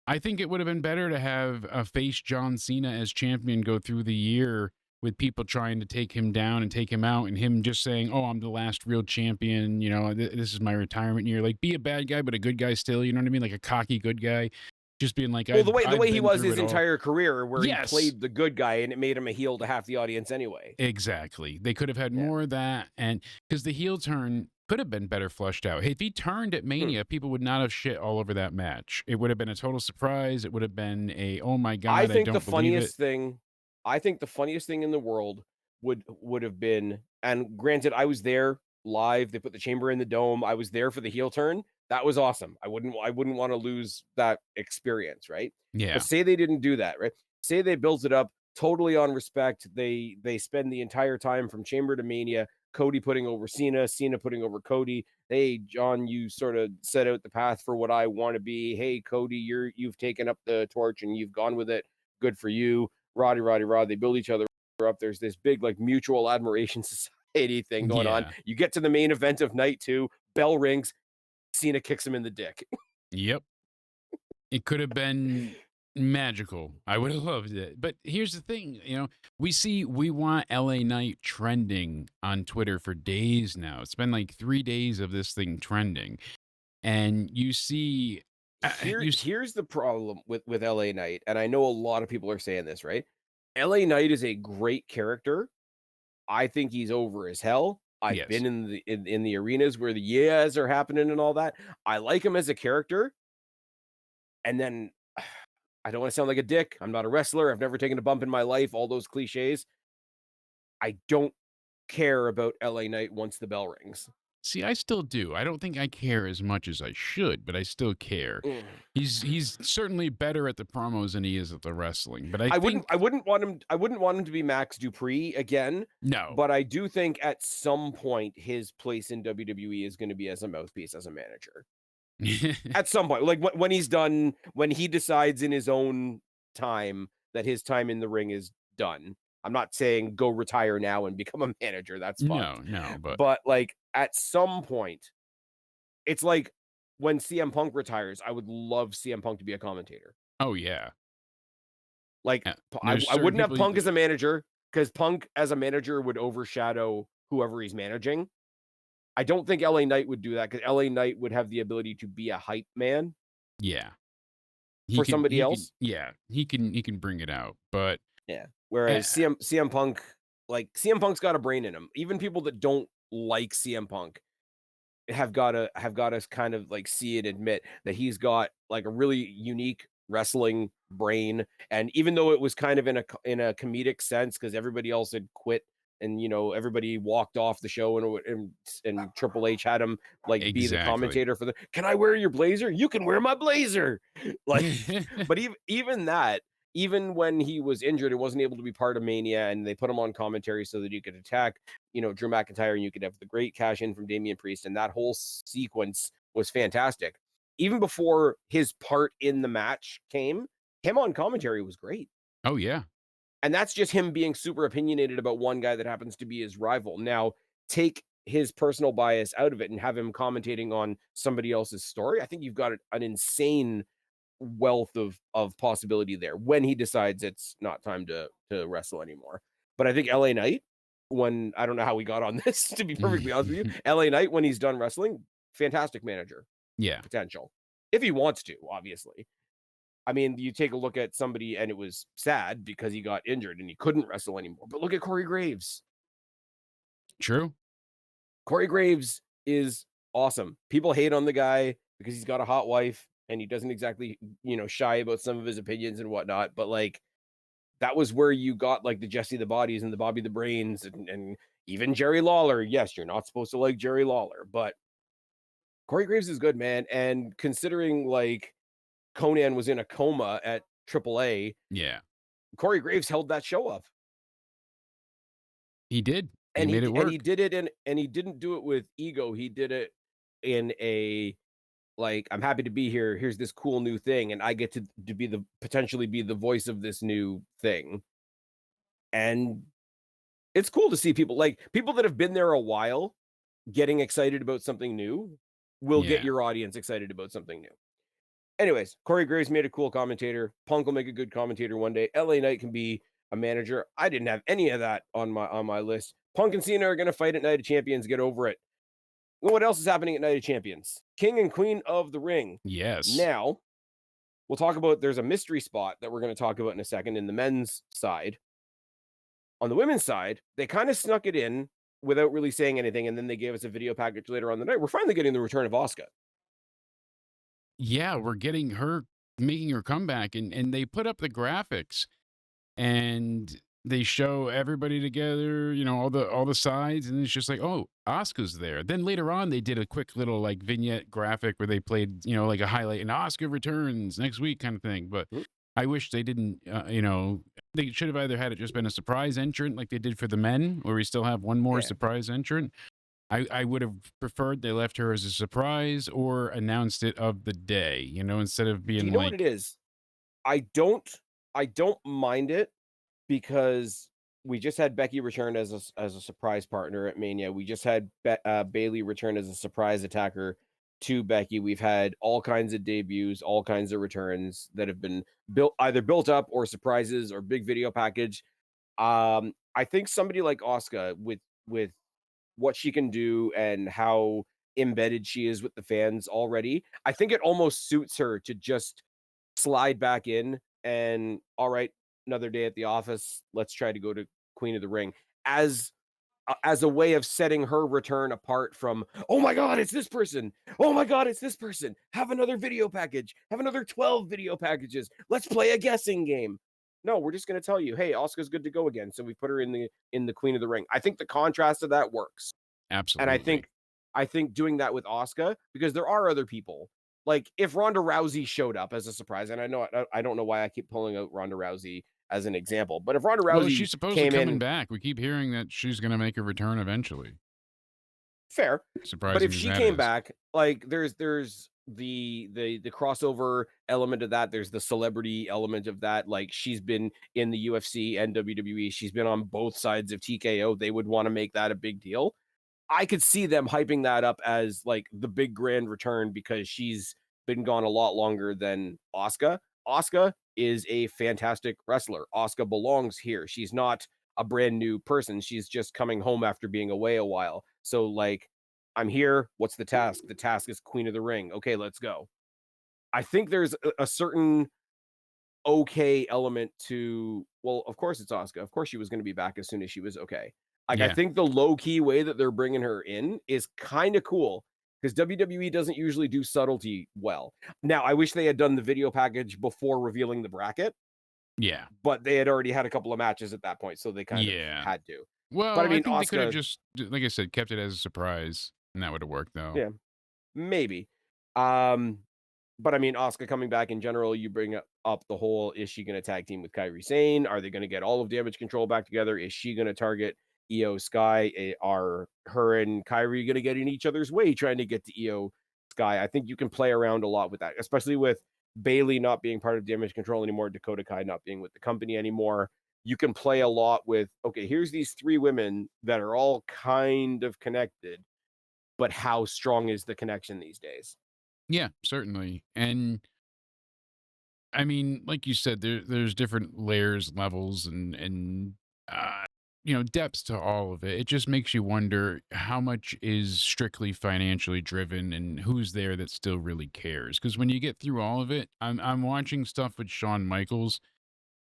I think it would have been better to have a face John Cena as champion go through the year with people trying to take him down and take him out, and him just saying, "Oh, I'm the last real champion. This is my retirement year." Like, be a bad guy, but a good guy still. You know what I mean? Like a cocky good guy, just being like, Well, "I've the I've way he been was through his it all." entire career, where he Yes, played the good guy, and it made him a heel to half the audience anyway. exactly. They could have had Yeah. more of that, and because the heel turn could have been better flushed out. Hey, if he turned at Hmm. Mania, people would not have shit all over that match. It would have been a total surprise. It would have been a, "Oh my I god, I think the don't believe it." funniest thing I think the funniest thing in the world would have been, and granted, I was there live, they put the chamber in the dome, I was there for the heel turn, that was awesome. I wouldn't wanna lose that experience, right? But Yeah. say they didn't do that, right? Say they built it up totally on respect, they spend the entire time from Chamber to Mania, Cody putting over Cena, Cena putting over Cody. "Hey, John, you sorta set out the path for what I wanna be. Hey, Cody, you've taken up the torch and you've gone with it. Good for you. Roddy, Roddy, Rod." They build each other up. There's this big, like, mutual admiration society thing going on. Yeah. You get to the main event of night 2, bell rings, Cena kicks him in the dick. Yep. It could have been magical. I would have loved it. But here's the thing, we want LA Knight trending on Twitter for days now. It's been like 3 days of this thing trending. And you see Here's the problem with LA Knight, and I know a lot of people are saying this, right? LA Knight is a great character. I think he's over as hell. I've yes. been in the arenas where the yeahs are happening and all that. I like him as a character, and then I don't wanna sound like a dick. I'm not a wrestler. I've never taken a bump in my life, all those cliches. I don't care about LA Knight once the bell rings. See, I still do. I don't think I care as much as I should, but I still care. Mm. He's certainly better at the promos than he is at the wrestling. But I think I wouldn't want him to be Max Dupree again, no. but I do think at some point his place in WWE is gonna be as a mouthpiece, as a manager. At some point, like when he's done, when he decides in his own time that his time in the ring is done. I'm not saying go retire now and become a manager. That's fucked. No, no, but But like at some point, it's like when CM Punk retires, I would love CM Punk to be a commentator. oh yeah. Like There's I certain wouldn't have people Punk as a manager because Punk as a manager would overshadow whoever he's managing. I don't think LA Knight would do that because LA Knight would have the ability to be a hype man yeah. for somebody He can else. yeah, he can bring it out, but Yeah. eh, Whereas CM Punk, like CM Punk's got a brain in him. Even people that don't like CM Punk have gotta kind of like see and admit that he's got like a really unique wrestling brain. And even though it was kind of in a comedic sense because everybody else had quit and everybody walked off the show and Triple H had him like be the exactly. commentator for the can I wear your blazer? You can wear my blazer. Like, but even that, even when he was injured and wasn't able to be part of Mania, and they put him on commentary so that he could attack Drew McIntyre, and you could have the great cash in from Damian Priest, and that whole sequence was fantastic. Even before his part in the match came, him on commentary was great. Oh yeah. And that's just him being super opinionated about one guy that happens to be his rival. Now, take his personal bias out of it and have him commentating on somebody else's story. I think you've got an insane wealth of possibility there when he decides it's not time to wrestle anymore. But I think LA Knight, when I don't know how we got on this, to be perfectly honest with you, LA Knight, when he's done wrestling, fantastic manager Yeah. potential. If he wants to, obviously. I mean, you take a look at somebody, and it was sad because he got injured and he couldn't wrestle anymore. But look at Corey Graves. True. Corey Graves is awesome. People hate on the guy because he's got a hot wife and he doesn't exactly, shy about some of his opinions and whatnot. But like that was where you got like the Jesse the Bodies and the Bobby the Brains and even Jerry Lawler. Yes, you're not supposed to like Jerry Lawler, but Corey Graves is good, man. And considering like Conan was in a coma at AAA, Yeah. Corey Graves held that show up. He did. He And made it he work. did it and he didn't do it with ego. He did it in a like, I'm happy to be here. Here's this cool new thing, and I get to be the potentially be the voice of this new thing. And it's cool to see people that have been there a while getting excited about something new will get Yeah. your audience excited about something new. Anyways, Corey Graves made a cool commentator. Punk will make a good commentator one day. LA Knight can be a manager. I didn't have any of that on my list. Punk and Cena are going to fight at Night of Champions. Get over it. Well, what else is happening at Night of Champions? King and Queen of the Ring. Yes. Now, we'll talk about there's a mystery spot that we're going to talk about in a second in the men's side. On the women's side, they kind of snuck it in without really saying anything, and then they gave us a video package later on the night. We're finally getting the return of Asuka. Yeah, we're getting her making her comeback, and they put up the graphics and they show everybody together, all the sides, and it's just like, oh, Oscar's there. Then later on, they did a quick little like vignette graphic where they played, like a highlight, and Oscar returns next week kind of thing. But Mm, I wish they didn't, they should have either had it just been a surprise entrant like they did for the men, where we still have one more yeah. surprise entrant. I would have preferred they left her as a surprise or announced it of the day, instead of Do being you know what like, it is? I don't I don't mind it because we just had Becky return as a surprise partner at Mania. We just had Bayley return as a surprise attacker to Becky. We've had all kinds of debuts, all kinds of returns that have been built up or surprises or big video package. I think somebody like Asuka with what she can do and how embedded she is with the fans already, I think it almost suits her to just slide back in and all right, another day at the office. Let's try to go to Queen of the Ring as as a way of setting her return apart from, oh my God, it's this person. Oh my God, it's this person. Have another video package. Have another 12 video packages. Let's play a guessing game. No, we're just going to tell you, hey, Oscar's good to go again. So we put her in the Queen of the Ring. I think the contrast of that works. And absolutely. I think doing that with Asuka, because there are other people. Like if Ronda Rousey showed up as a surprise, and I don't know why I keep pulling out Ronda Rousey as an example, but if Ronda Well, Rousey she's supposedly came coming in, back. We keep hearing that she's going to make a return eventually. fair. But if Surprising as she that came is. back, like there's the crossover element of that. There's the celebrity element of that. Like she's been in the UFC and WWE. She's been on both sides of TKO. They would want to make that a big deal. I could see them hyping that up as like the big grand return because she's been gone a lot longer than Asuka. Asuka is a fantastic wrestler. Asuka belongs here. She's not a brand new person. She's just coming home after being away a while. So like I'm here. What's the task? The task is Queen of the Ring. Okay, let's go. I think there's a certain okay element to, well, of course it's Asuka. Of course she was going to be back as soon as she was okay. Like I Yeah. think the low key way that they're bringing her in is kind of cool because WWE doesn't usually do subtlety well. Now, I wish they had done the video package before revealing the bracket, Yeah. but they had already had a couple of matches at that point, so they kind of Yeah. had to. But I Well, I mean, think they could have Asuka, just, like I said, kept it as a surprise, and that would have worked though. yeah, maybe. Um, But I mean, Asuka coming back in general, you bring up the whole, is she going to tag team with Kairi Sane? Are they going to get all of Damage Control back together? Is she going to target Io Sky? Are her and Kairi going to get in each other's way trying to get to Io Sky? I think you can play around a lot with that, especially with Bayley not being part of Damage Control anymore, Dakota Kai not being with the company anymore. You can play a lot with, okay, here's these three women that are all kind of connected, but how strong is the connection these days? Yeah, certainly. And I mean, like you said, there's different layers, levels, and uh, depths to all of it. It just makes you wonder how much is strictly financially driven, and who's there that still really cares. Because when you get through all of it, I'm watching stuff with Shawn Michaels,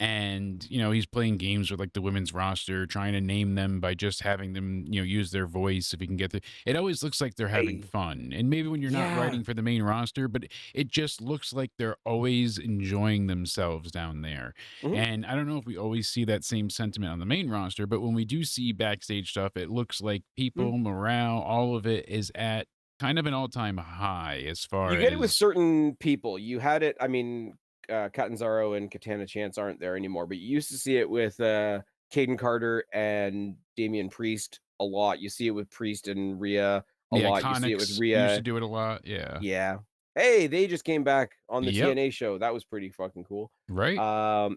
and he's playing games with like the women's roster, trying to name them by just having them use their voice if he can get the it always looks like they're having Hey, fun, and maybe when you're not yeah. writing for the main roster, but it just looks like they're always enjoying themselves down there. Mhm. And I don't know if we always see that same sentiment on the main roster, but when we do see backstage stuff, it looks like Mhm. people morale, all of it is at kind of an all-time high as far You get it with as certain people. You had it, I mean, Catanzaro and Katana Chance aren't there anymore, but you used to see it with Caden Carter and Damian Priest a lot. You see it with Priest and Rhea a the lot. You see it with Iconics used to Rhea. do it a lot. Yeah. Yeah. Hey, they just came back on the Yep. TNA show. That was pretty fucking cool. Right.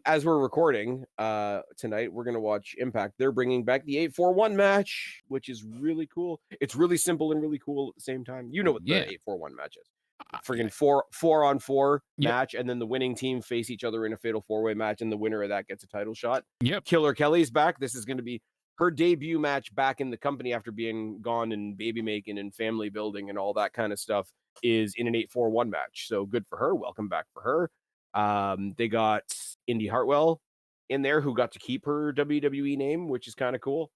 As we're recording tonight, we're gonna watch Impact. They're bringing back the 841 match, which is really cool. It's really simple and really cool at the same time. You know what the Yeah. 841 match is. Yeah. Friggin' four on four Yep. match, and then the winning team face each other in a fatal four-way match, and the winner of that gets a title shot. Yep. Killer Kelly's back. This is gonna be her debut match back in the company after being gone and baby making and family building and all that kind of stuff is in an 841 match. So good for her. Welcome back for her. They got Indy Hartwell in there who got to keep her WWE name, which is kind of cool.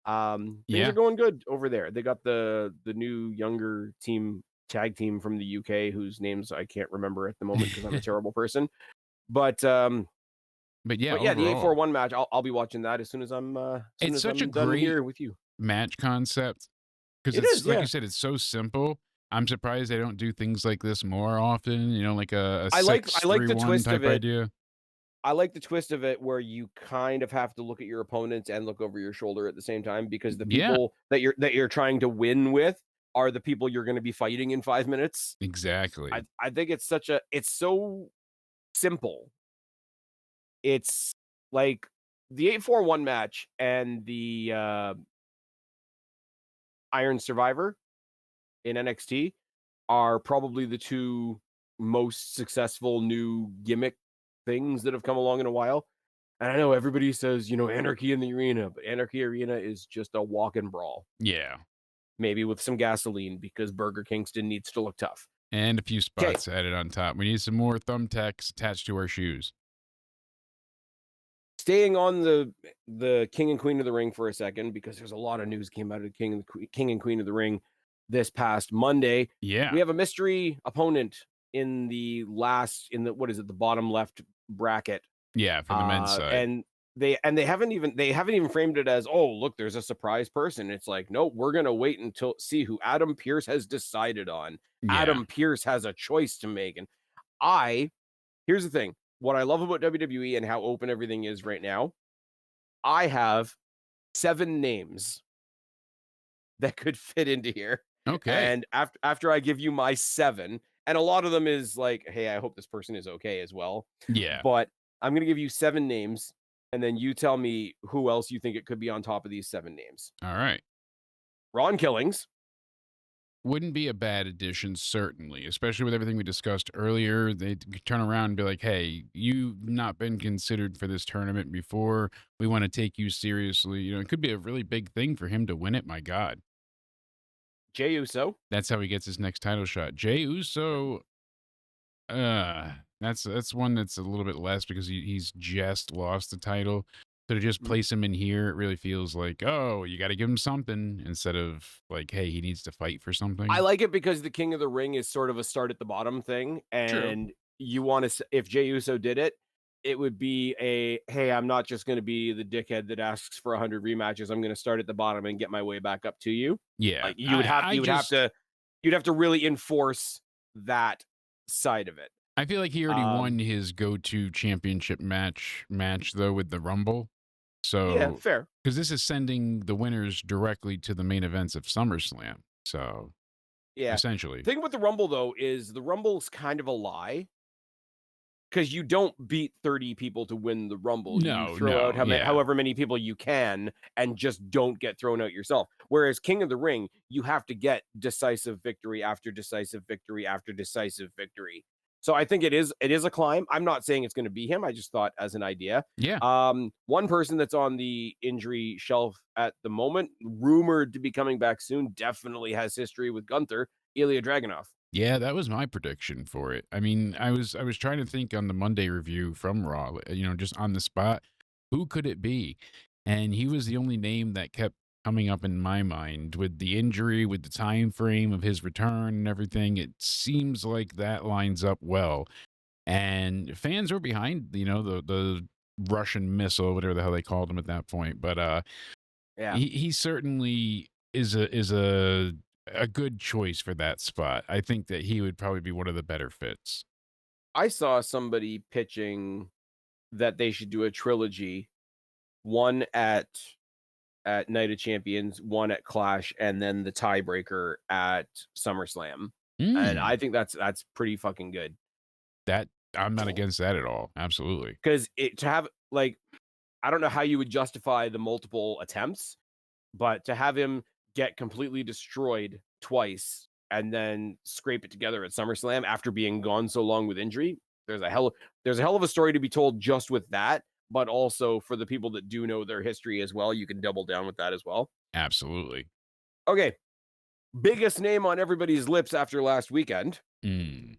Things are Yeah. going good over there. They got the new younger team tag team from the UK whose names I can't remember at the moment because I'm a terrible person. But But yeah, but yeah, the overall, 841 match, I'll be watching that as soon it's as such a I'm done great here with you. match concept because It it's is, like you yeah. said, it's so simple. I'm surprised they don't do things like this more often, like a I like the 6-3-1 twist of type it. idea. I like the twist of it where you kind of have to look at your opponents and look over your shoulder at the same time because the Yeah, people that you're trying to win with are the people you're going to be fighting in 5 minutes. exactly. I think it's so simple. It's like the 841 match and the Iron Survivor in NXT are probably the two most successful new gimmick things that have come along in a while. And I know everybody says, Anarchy in the Arena, but Anarchy Arena is just a walk and brawl, Yeah, maybe with some gasoline because Burger Kingston needs to look tough. and a few Okay, spots added on top. We need some more thumbtacks attached to our shoes. staying on the King and Queen of the Ring for a second because there's a lot of news came out of King and Queen of the Ring this past Monday. Yeah, We have a mystery opponent in the what is it, the bottom left bracket. yeah, for the men's side. And they haven't even framed it as, oh, look, there's a surprise person. It's like, no, we're gonna wait until see who Adam Pierce has decided on. Yeah. Adam Pierce has a choice to make. And I here's the thing. What I love about WWE and how open everything is right now, I have 7 names that could fit into here. Okay. And after I give you my 7, And a lot of them is like, hey, I hope this person is okay as well. Yeah. But I'm gonna give you 7 names, and then you tell me who else you think it could be on top of these 7 names. All right. Ron Killings. Wouldn't be a bad addition, certainly, especially with everything we discussed earlier. They'd turn around and be like, hey, you've not been considered for this tournament before. We want to take you seriously. It could be a really big thing for him to win it. My God. Jey Uso. That's how he gets his next title shot. Jey Uso, that's one that's a little bit less because he's just lost the title. So to just Mhm. place him in here, it really feels like, oh, you got to give him something instead of like, hey, he needs to fight for I something. like it because the King of the Ring is sort of a start at the bottom thing, True. and you wanna if Jey Uso did it, it would be a, "Hey, I'm not just gonna be the dickhead that asks for 100 rematches, I'm gonna start at the bottom and get my way back up to you." Yeah. Like, you would have I you would have just to you'd have to really enforce that side of it. I feel like he already Um, won his go-to championship match though with the Rumble. yeah, So, fair. because this is sending the winners directly to the main events of SummerSlam. So, Yeah. essentially. Thing with the Rumble, though, is the Rumble's kind of a lie. 'Cause you don't beat 30 people to win the Rumble. You No, throw out no, yeah. however many people you can and just don't get thrown out yourself. Whereas King of the Ring, you have to get decisive victory after decisive victory after decisive victory. So I think it is a climb. I'm not saying it's gonna be him. I just thought as an idea. Yeah. One person that's on the injury shelf at the moment, rumored to be coming back soon, definitely has history with Gunther, Ilya Dragunov. Yeah, that was my prediction for it. I mean, I was trying to think on the Monday review from Raw, just on the spot, who could it be? And he was the only name that kept coming up in my mind with the injury, with the time frame of his return and everything. It seems like that lines up well. And fans were behind, the Russian missile, whatever the hell they called him at that point. But Yeah. he certainly is a good choice for that spot. I think that he would probably be one of the better fits. I saw somebody pitching that they should do a trilogy, one at Night of Champions, one at Clash, and then the tiebreaker at SummerSlam. And I Mm, think that's pretty fucking good. that I'm not against that at all. Absolutely. Because it to have like I don't know how you would justify the multiple attempts, but to have him get completely destroyed twice and then scrape it together at SummerSlam after being gone so long with injury, there's a hell there's a hell of a story to be told just with that, but also for the people that do know their history as well, you can double down with that as well. Absolutely. Okay, biggest name on everybody's lips after last weekend, Mm.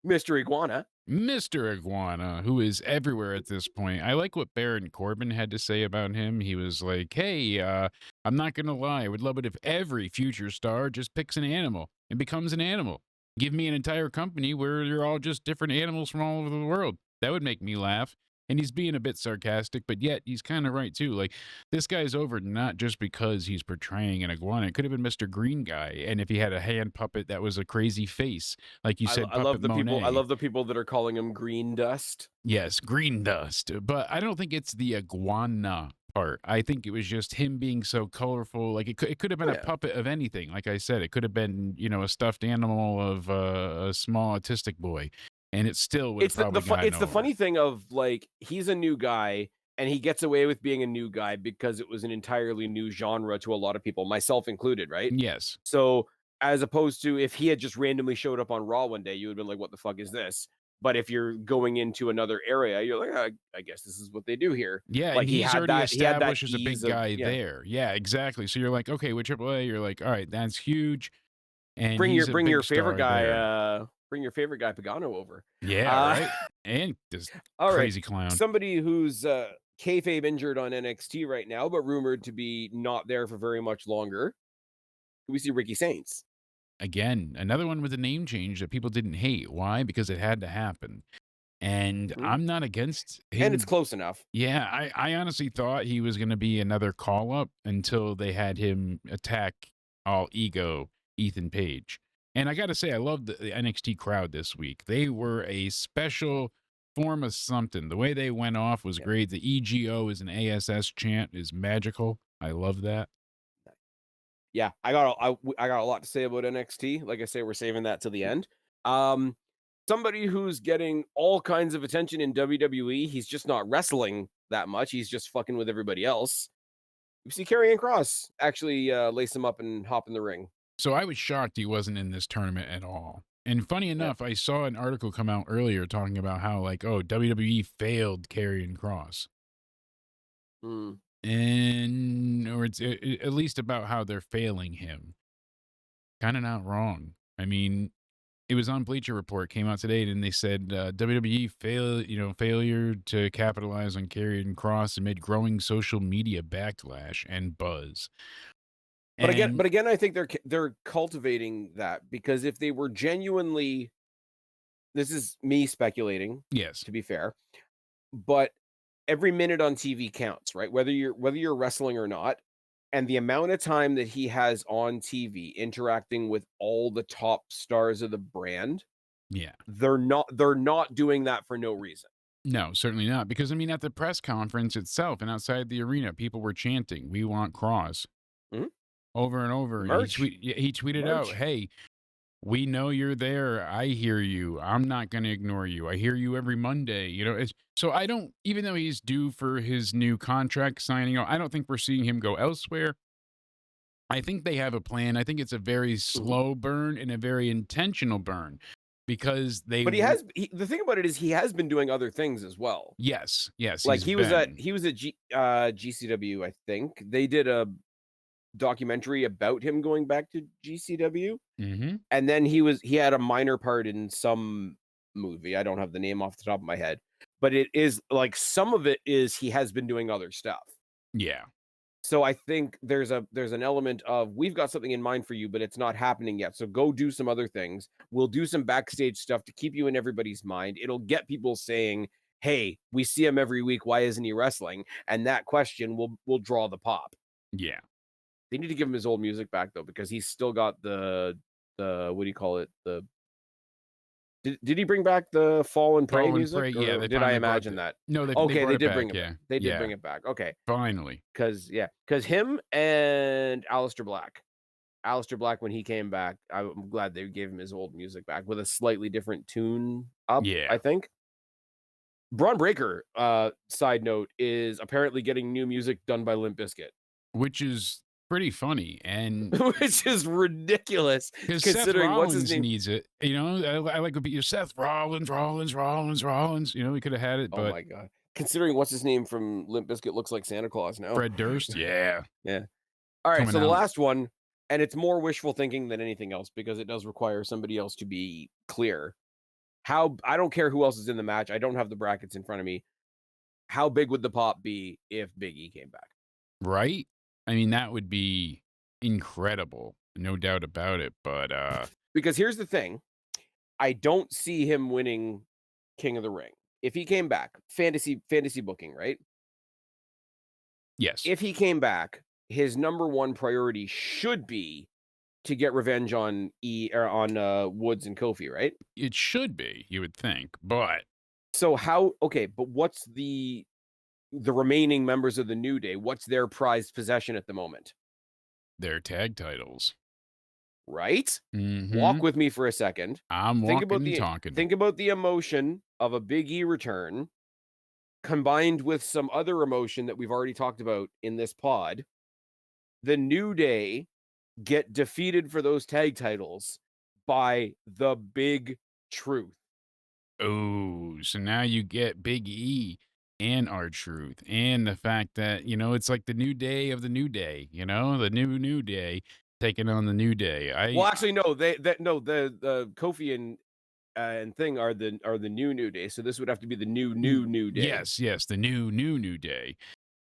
Mr. Iguana. Mr. Iguana, who is everywhere at this point. I like what Baron Corbin had to say about him. He was like, hey, I'm not going to lie. I would love it if every future star just picks an animal and becomes an animal. Give me an entire company where you're all just different animals from all over the world. That would make me laugh. And he's being a bit sarcastic, but yet he's kind of right too. Like, this guy's over not just because he's portraying an iguana. It could have been Mr. Green Guy. And if he had a hand puppet that was a crazy face, like you said, I Puppet love the people. I Monet. love the people that are calling him Green Dust. Yes, green dust, but I don't think it's the iguana part. I think it was just him being so colorful. Like it could have been Oh a yeah, puppet of anything. Like I said, it could have been a stuffed animal of a small autistic boy, and it still would have probably gotten it's the over. funny thing of like he's a new guy and he gets away with being a new guy because it was an entirely new genre to a lot of people, myself included, right? Yes, So as opposed to if he had just randomly showed up on Raw one day, you would have been like, "What the fuck is this?" But if you're going into another area, you're like, I guess this is what they do here." yeah, and Like he's already he had that established as a ease big of guy yeah. there. Yeah, exactly. So you're like, okay, with AAA, you're like, all right, that's huge, and he's a big star there. Bring your favorite guy Pagano over. Yeah, Uh right. And this All right. crazy clown. Somebody who's kayfabe injured on NXT right now, but rumored to be not there for very much longer. We see Ricky Saints. Again, another one with a name change that people didn't hate. Why? Because it had to happen. And Mhm. I'm not against And it's him. close enough. Yeah, I honestly thought he was going to be another call up until they had him attack all ego Ethan Page. And I got to say, I love the NXT crowd this week. They were a special form of something. The way they went off was Yeah. great. The EGO is an ASS chant is magical. I love that. Yeah, I got a lot to say about NXT. Like I say, we're saving that to the end. Um, somebody who's getting all kinds of attention in WWE, he's just not wrestling that much. He's just fucking with everybody else. You see Karrion Cross actually lace him up and hop in the ring. So I was shocked he wasn't in this tournament at all. And funny Yeah. enough, I saw an article come out earlier talking about how, like, oh, WWE failed Karrion Cross. Mm. And, or it's at least about how they're failing him. Kind of not wrong. I mean, it was on Bleacher Report, came out today, and they said WWE failure to capitalize on Karrion Cross amid growing social media backlash and buzz. And But again, I think they're cultivating that because if they were genuinely, this is me speculating, yes, to be fair, but every minute on TV counts, right? Whether you're wrestling or not, and the amount of time that he has on TV interacting with all the top stars of the brand, yeah. they're not doing that for no reason. No, certainly not. Because I mean, at the press conference itself and outside the arena, people were chanting, "We want Cross" Mhm. over and over. And Merch, he tweeted out, merch. "Hey, we know you're there. I hear you. I'm not going to ignore you. I hear you every Monday." So I don't, even though he's due for his new contract signing, I don't think we're seeing him go elsewhere. I think they have a plan. I think it's a very Mhm. slow burn and a very intentional burn because But the thing about it is he has been doing other things as well. yes, yes, Like he's been. he was at GCW, I think. They did a documentary about him going back to GCW, Hmm. and then he had a minor part in some movie. I don't have the name off the top of my head, but it is like some of it is he has been doing other stuff. Yeah. So I think there's an element of we've got something in mind for you, but it's not happening yet. So go do some other things. We'll do some backstage stuff to keep you in everybody's mind. It'll get people saying, "Hey, we see him every week. Why isn't he wrestling?" And that question will draw the pop. Yeah. They need to give him his old music back though, because he's still got the what do you call it? Did he bring back the Fall and Pray Fall and music, pray. Yeah, or they did I finally brought imagine the that? no, they Okay, brought they it did back, bring it back. yeah. They did bring Yeah, it back. Okay. finally. Because him and Aleister Black. Aleister Black, when he came back, I'm glad they gave him his old music back with a slightly different tune up, I Yeah, think. Braun Breaker, side note, is apparently getting new music done by Limp Bizkit, which is pretty funny, and which is ridiculous because Seth considering what's his Rollins name. needs it, I like to be Seth Rollins, we could have had it, Oh but my god. Considering what's his name from Limp Bizkit looks like Santa Claus now. Fred Durst, yeah, Yeah. All right, coming so the out. last one, and it's more wishful thinking than anything else because it does require somebody else to be clear. How I don't care who else is in the match. I don't have the brackets in front of me. How big would the pop be if Big E came back? Right? I mean, that would be incredible, no doubt about it, but, Because here's the thing, I don't see him winning King of the Ring. If he came back, fantasy booking, right? yes, If he came back, his number one priority should be to get revenge on Woods and Kofi, right? it should be, you would think, but So how okay, but what's the remaining members of the New Day? What's their prized possession at the moment? they're tag titles. Right? Walk Mhm. with me for a second. I'm Think about walking and the talking. think about the emotion of a Big E return combined with some other emotion that we've already talked about in this pod. The New Day get defeated for those tag titles by the Big Truth. Oh, so now you get Big E and R-Truth, and the fact that, it's like the new day of the new day, the new day taking on the new day. Well, actually, no, no, the Kofi and thing are the New Day. So this would have to be the new day. Yes, yes, the new day.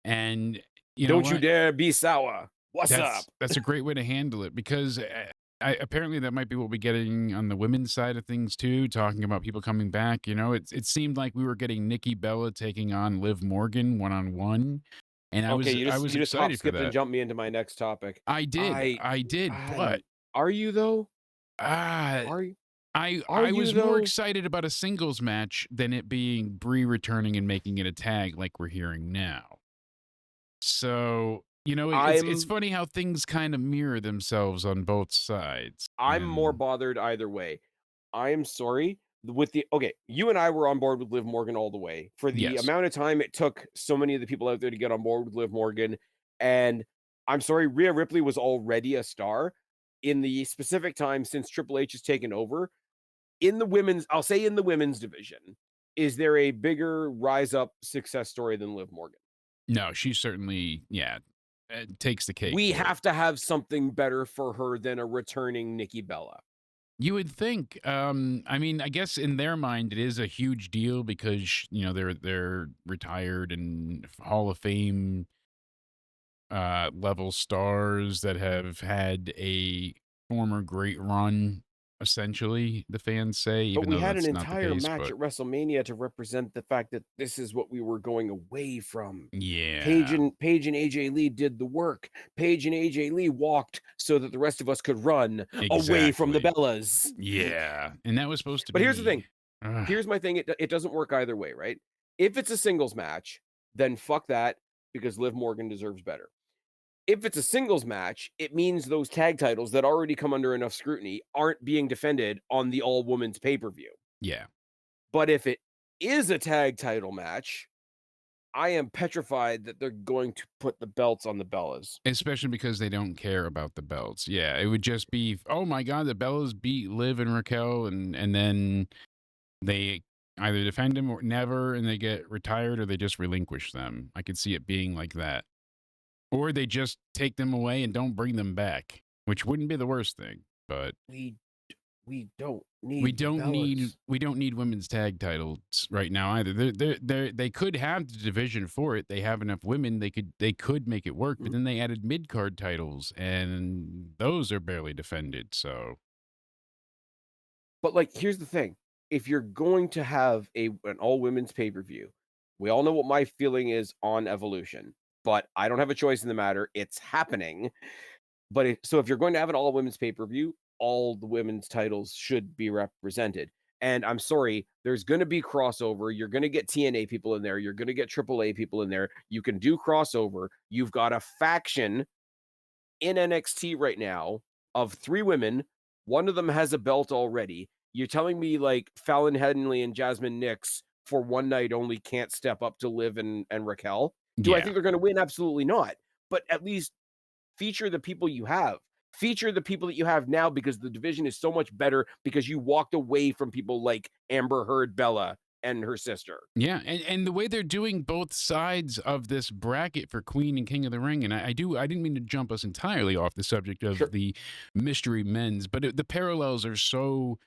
And you know Don't you what? dare be sour. What's That's up? that's a great way to handle it because apparently that might be what we're getting on the women's side of things too. Talking about people coming back, it seemed like we were getting Nikki Bella taking on Liv Morgan 1-on-1, and I Okay, was you I just was you just hop, excited for skipped, and that. jumped me into my next topic. I I did, but are you though? uh, Are you are I you was more though? excited about a singles match than it being Brie returning and making it a tag like we're hearing now. So, it's I'm funny how things kind of mirror themselves on both sides. I'm more And bothered either way. I am sorry. With the okay, you and I were on board with Liv Morgan all the way. For the Yes. amount of time it took so many of the people out there to get on board with Liv Morgan, and I'm sorry, Rhea Ripley was already a star. In the specific time since Triple H has taken over, in the women's I'll say in the women's division, is there a bigger rise up success story than Liv Morgan? No, she certainly, yeah, takes the cake We for it. have to have something better for her than a returning Nikki Bella. You would think. I mean, I guess in their mind, it is a huge deal because they're retired and Hall of Fame level stars that have had a former great run. Essentially, the fans say, But even we though had an that's not the entire case. match But at WrestleMania to represent the fact that this is what we were going away from. yeah, Paige and AJ Lee did the work. Paige and AJ Lee walked so that the rest of us could run away from the exactly. Bellas. Yeah, and that was supposed to But here's the be. thing. Here's my thing. It doesn't work either way, right? If it's a singles match, then fuck that because Liv Morgan deserves better. If it's a singles match, it means those tag titles that already come under enough scrutiny aren't being defended on the all women's pay per view. Yeah. But if it is a tag title match, I am petrified that they're going to put the belts on the Bellas. Especially because they don't care about the belts. Yeah, it would just be, "Oh my god, the Bellas beat Liv and Raquel," and then they either defend them or never, and they get retired, or they just relinquish them. I could see it being like that. Or they just take them away and don't bring them back, which wouldn't be the worst thing, but We we don't need the Bellas. we don't need women's tag titles right now either. They could have the division for it. They have enough women. They could make it work, but Mhm. then they added mid card titles, and those are barely defended. So But like, here's the thing: if you're going to have an all women's pay per view, we all know what my feeling is on Evolution, but I don't have a choice in the matter. It's happening. But so if you're going to have an all women's pay per view, all the women's titles should be represented. And I'm sorry, there's going to be crossover. You're going to get TNA people in there. You're going to get AAA people in there. You can do crossover. You've got a faction in NXT right now of three women. One of them has a belt already. You're telling me like Fallon Henley and Jasmine Nix for one night only can't step up to Liv and Raquel? Do I yeah, think they're going to win? Absolutely not. But at least feature the people you have. Feature the people that you have now because the division is so much better because you walked away from people like Amber Heard, Bella, and her sister. yeah, and the way they're doing both sides of this bracket for Queen and King of the Ring, and I didn't mean to jump us entirely off the subject of Sure. the mystery men's, but the parallels are so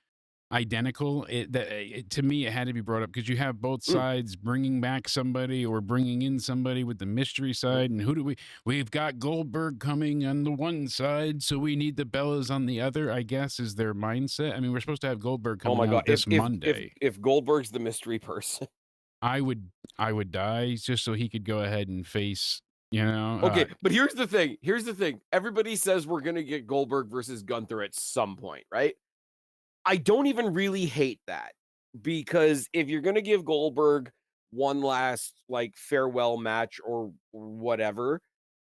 identical. To me, it had to be brought up because you have both Mm, sides bringing back somebody or bringing in somebody with the mystery mhm. side. And who do we've got Goldberg coming on the one side, so we need the Bellas on the other, I guess, is their mindset. I mean, we're supposed to have Goldberg Oh coming my god. out this Monday. If Goldberg's the mystery person. I would I would die just so he could go ahead and face, Okay, but here's the thing. Here's the thing. Everybody says we're gonna get Goldberg versus Gunther at some point, right? I don't even really hate that because if you're gonna give Goldberg one last like farewell match or whatever,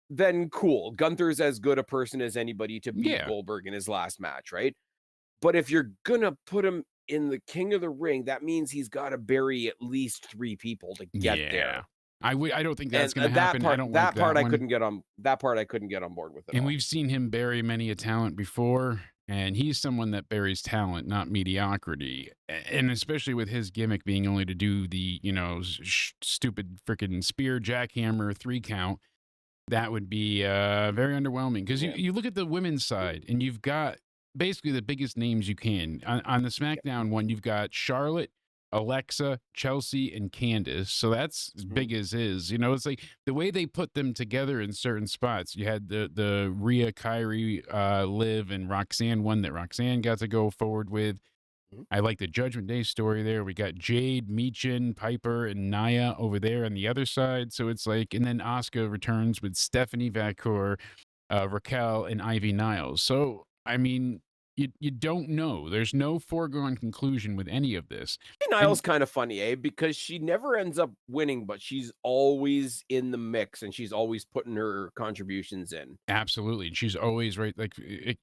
then cool. Gunther's as good a person as anybody to beat yeah. Goldberg in his last match, right? But if you're gonna put him in the King of the Ring, that means he's got to bury at least three people to get there. Yeah. I don't think that's And gonna happen. I don't like that one. that part I couldn't get on board with at And all. we've seen him bury many a talent before, and he's someone that buries talent, not mediocrity. And especially with his gimmick being only to do the, stupid freaking spear jackhammer 3 count, that would be very underwhelming. Because Yeah. you look at the women's side, and you've got basically the biggest names you can. On the Yep. SmackDown one, you've got Charlotte, Alexa, Chelsea, and Candace. So that's as Mhm. big as is. It's like the way they put them together in certain spots. You had the Rhea, Kyrie, Liv, and Roxanne one that Roxanne got to go forward with. Mhm. I like the Judgment Day story there. We got Jade, Meechin, Piper, and Naya over there on the other side. So it's like, and then Asuka returns with Stephanie Vacour, Raquel, and Ivy Niles. So I mean, you don't know. There's no foregone conclusion with any of this. Niall's And kind of funny, eh? Because she never ends up winning, but she's always in the mix and she's always putting her contributions in. absolutely, and she's always right. Like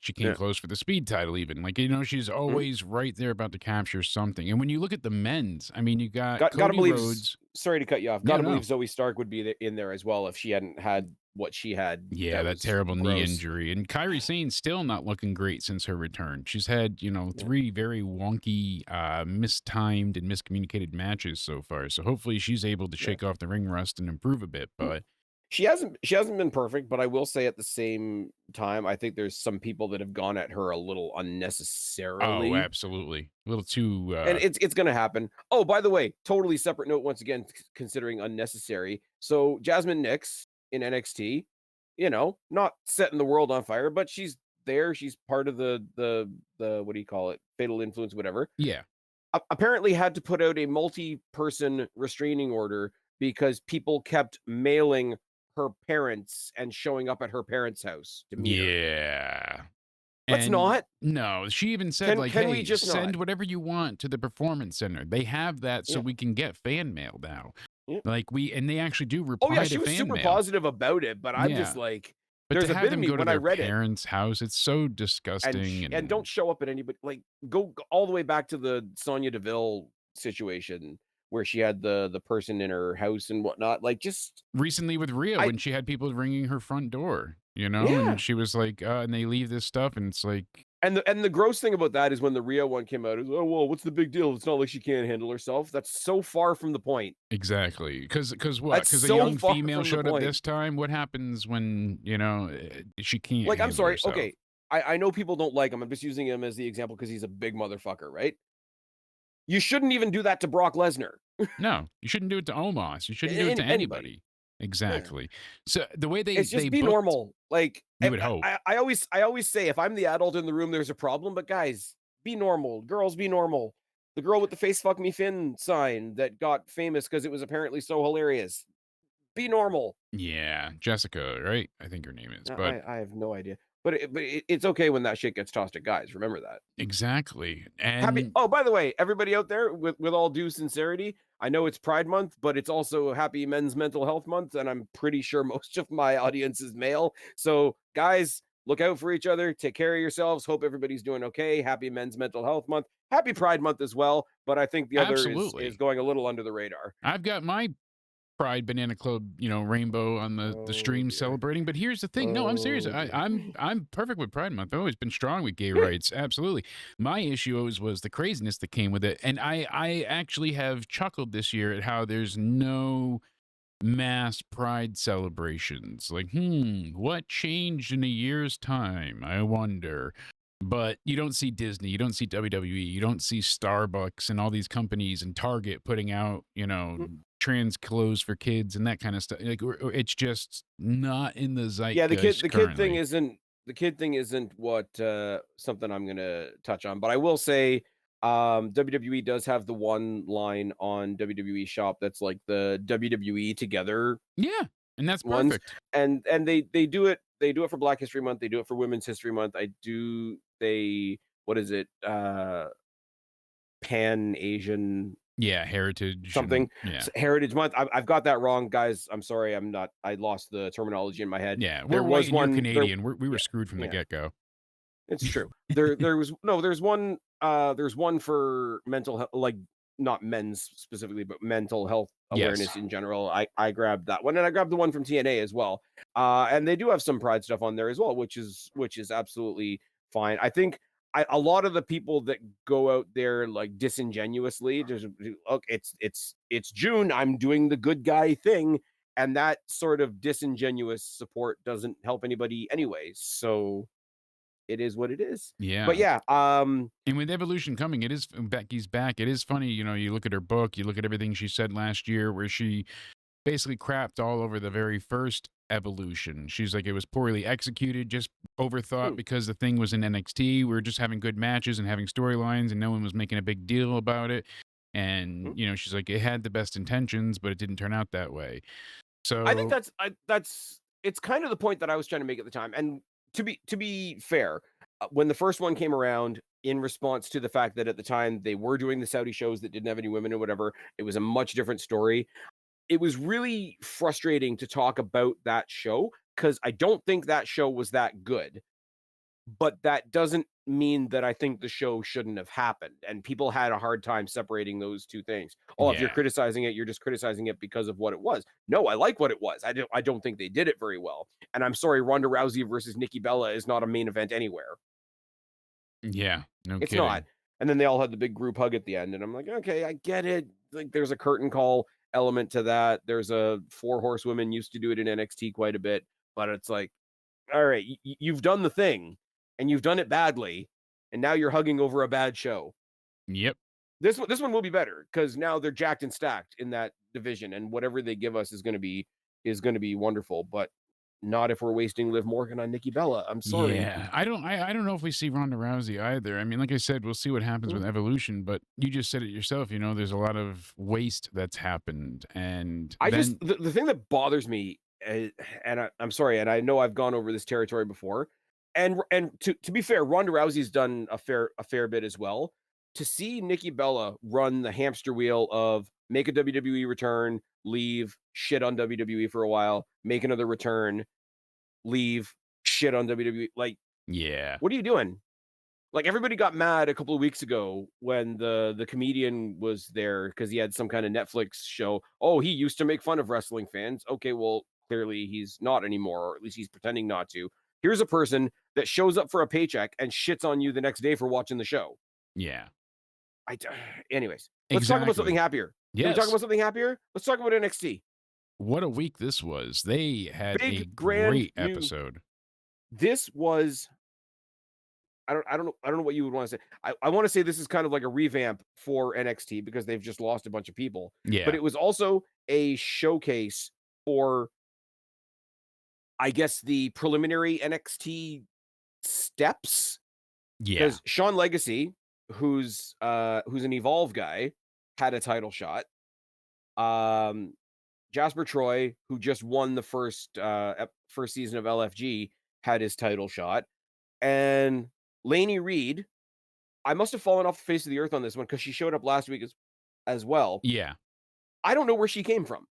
she came Yeah. close for the speed title, even. Like she's Mhm. always right there about to capture something. And when you look at the men's, I mean, you got Gotta Cody believe Rhodes. sorry to cut you off. Yeah, Gotta no, believe Zoe Stark would be in there as well if she hadn't had what she had. yeah, That that was terrible knee gross. injury. And Kyrie Sane's still not looking great since her return. She's had, Yeah, 3 very wonky, mistimed and miscommunicated matches so far. So hopefully she's able to yeah. shake off the ring rust and improve a bit. Mm. But She hasn't been perfect, but I will say at the same time, I think there's some people that have gone at her a little oh, unnecessarily. absolutely. A little too And it's gonna happen. Oh, by the way, totally separate note once again, considering unnecessary. So Jasmine Nix in NXT, not setting the world on fire, but she's there. She's part of the what do you call it? Fatal influence, whatever. yeah. Apparently had to put out a multi-person restraining order because people kept mailing her parents and showing up at her parents' house to meet her. Yeah. Let's And not. no, she even said Can like, can we "Hey, just not? send whatever you want to the performance center. They have that so Yeah. we can get fan mail now." Yeah. Like and they actually do Oh, yeah, reply she to was fan super mail. positive about it, but I'm just Yeah. like But to there's a have bit of them me go to when I their read it parents' house, it's so and disgusting don't and show up at anybody like, go all the way back to the Sonya Deville situation where she had the person in her house and whatnot, like, just recently with Rhea I when she had people ringing her front door, and yeah. she was like, and they leave this stuff and it's like And the gross thing about that is when the Rio one came out, is, "Oh, well, what's the big deal? It's not like she can't handle herself." That's so far from the point. exactly. Cuz what? That's Cuz a so young far female from the showed up point. this time? What happens when, she can't Like, I'm handle sorry, herself? okay, I know people don't like him, I'm just using him as the example because he's a big motherfucker, right? You shouldn't even do that to Brock Lesnar. No, you shouldn't do it to Omos. You shouldn't do it to Anybody. anybody. Yeah. Exactly. So the way It's they just be booked, normal. Like, you would hope. I always say if I'm the adult in the room, there's a problem, but guys, be normal. Girls, be normal. The girl with the "Face fuck me Finn" sign that got famous because it was apparently so hilarious. Be normal. Yeah, Jessica, right? I think her name is. But I have no idea. But it's okay when that shit gets tossed at guys, remember that. exactly. Happy And Oh, by the way, everybody out there, with all due sincerity, I know it's Pride Month, but it's also Happy Men's Mental Health Month, and I'm pretty sure most of my audience is male. So, guys, look out for each other, take care of yourselves, hope everybody's doing okay. Happy Men's Mental Health Month. Happy Pride Month as well, but I think the other is absolutely. going a little under the radar. I've got my Pride Banana Club, rainbow on the Oh, stream dear. celebrating. But here's the thing. No, I'm serious. Oh, dear. I'm perfect with Pride Month. I've always been strong with gay Yeah. rights. Absolutely. My issue always was the craziness that came with it. And I actually have chuckled this year at how there's no mass pride celebrations. Like, what changed in a year's time? I wonder. But you don't see Disney, you don't see WWE, you don't see Starbucks and all these companies and Target putting out, trans clothes for kids and that kind of stuff. Like, it's just not in the Yeah, the kid zeitgeist the kid thing currently. isn't what, something I'm gonna touch on, but I will say, WWE does have the one line on WWE Shop that's like the WWE Together Yeah, and that's ones, perfect. and they do it for Black History Month, they do it for Women's History Month, what is it, Pan Asian Yeah, heritage and something, yeah. Heritage Month. I've got that wrong, guys. I'm sorry. I lost the terminology in my head. Yeah, There we're white was and you're one there. Canadian. We were Yeah, screwed from the yeah. get-go. It's true. There was no, there's one for mental health, like, not men's specifically, but mental health Yes. awareness in general. I grabbed that one, and I grabbed the one from TNA as well. And they do have some Pride stuff on there as well, which is absolutely fine. I think a lot of the people that go out there like disingenuously, just look, it's June. I'm doing the good guy thing, and that sort of disingenuous support doesn't help anybody anyways. So it is what it is. But Yeah. yeah, And with Evolution coming, it is Becky's back. It is funny, you look at her book, you look at everything she said last year, where she basically crapped all over the very first Evolution. She's like, it was poorly executed, just overthought hmm, because the thing was in NXT. We were just having good matches and having storylines, and no one was making a big deal about it. And hmm. she's like, it had the best intentions, but it didn't turn out that way. I think So that's it's kind of the point that I was trying to make at the time. And to be fair, when the first one came around, in response to the fact that at the time they were doing the Saudi shows that didn't have any women or whatever, it was a much different story. It was really frustrating to talk about that show because I don't think that show was that good. But that doesn't mean that I think the show shouldn't have happened, and people had a hard time separating those 2 things. "Oh, if you're Yeah. criticizing it, you're just criticizing it because of what it was." No, I like what it was. I don't think they did it very well, and I'm sorry, Ronda Rousey versus Nikki Bella is not a main event anywhere. Yeah. No It's not. kidding. And then they all had the big group hug at the end, and I'm like, "Okay, I get it." Like, there's a curtain call element to that. There's a 4 horsewomen used to do it in NXT quite a bit, but it's like, all right, you've done the thing, and you've done it badly, and now you're hugging over a bad show. Yep. This one will be better because now they're jacked and stacked in that division, and whatever they give us is gonna be wonderful. But not if we're wasting Liv Morgan on Nikki Bella. I'm sorry. Yeah. I don't know if we see Ronda Rousey either. I mean, like I said, we'll see what happens with Mm. Evolution, but you just said it yourself, there's a lot of waste that's happened. And I just then the thing that bothers me, and I'm sorry, and I know I've gone over this territory before, and to be fair, Ronda Rousey's done a fair bit as well. To see Nikki Bella run the hamster wheel of make a WWE return, leave, shit on WWE for a while, make another return, leave, shit on WWE. Like, yeah. what are you doing? Like, everybody got mad a couple of weeks ago when the comedian was there because he had some kind of Netflix show. "Oh, he used to make fun of wrestling fans." Okay, well, clearly he's not anymore, or at least he's pretending not to. Here's a person that shows up for a paycheck and shits on you the next day for watching the show. Yeah. I d Anyways, let's talk about something Exactly. happier. Can we talk Yes. about something happier? Let's talk about NXT. What a week this was. They had a Big, grand great new episode. This was I don't know what you would wanna say. I wanna say this is kind of like a revamp for NXT because they've just lost a bunch of people, but Yeah. it was also a showcase for, I guess, the preliminary NXT steps. Yeah. Because Sean Legacy, who's an Evolve guy, had a title shot. Um, Jasper Troy, who just won the first season of LFG, had his title shot, and Lainey Reed, I must have fallen off the face of the earth on this one because she showed up last week as well. Yeah. I don't know where she came from.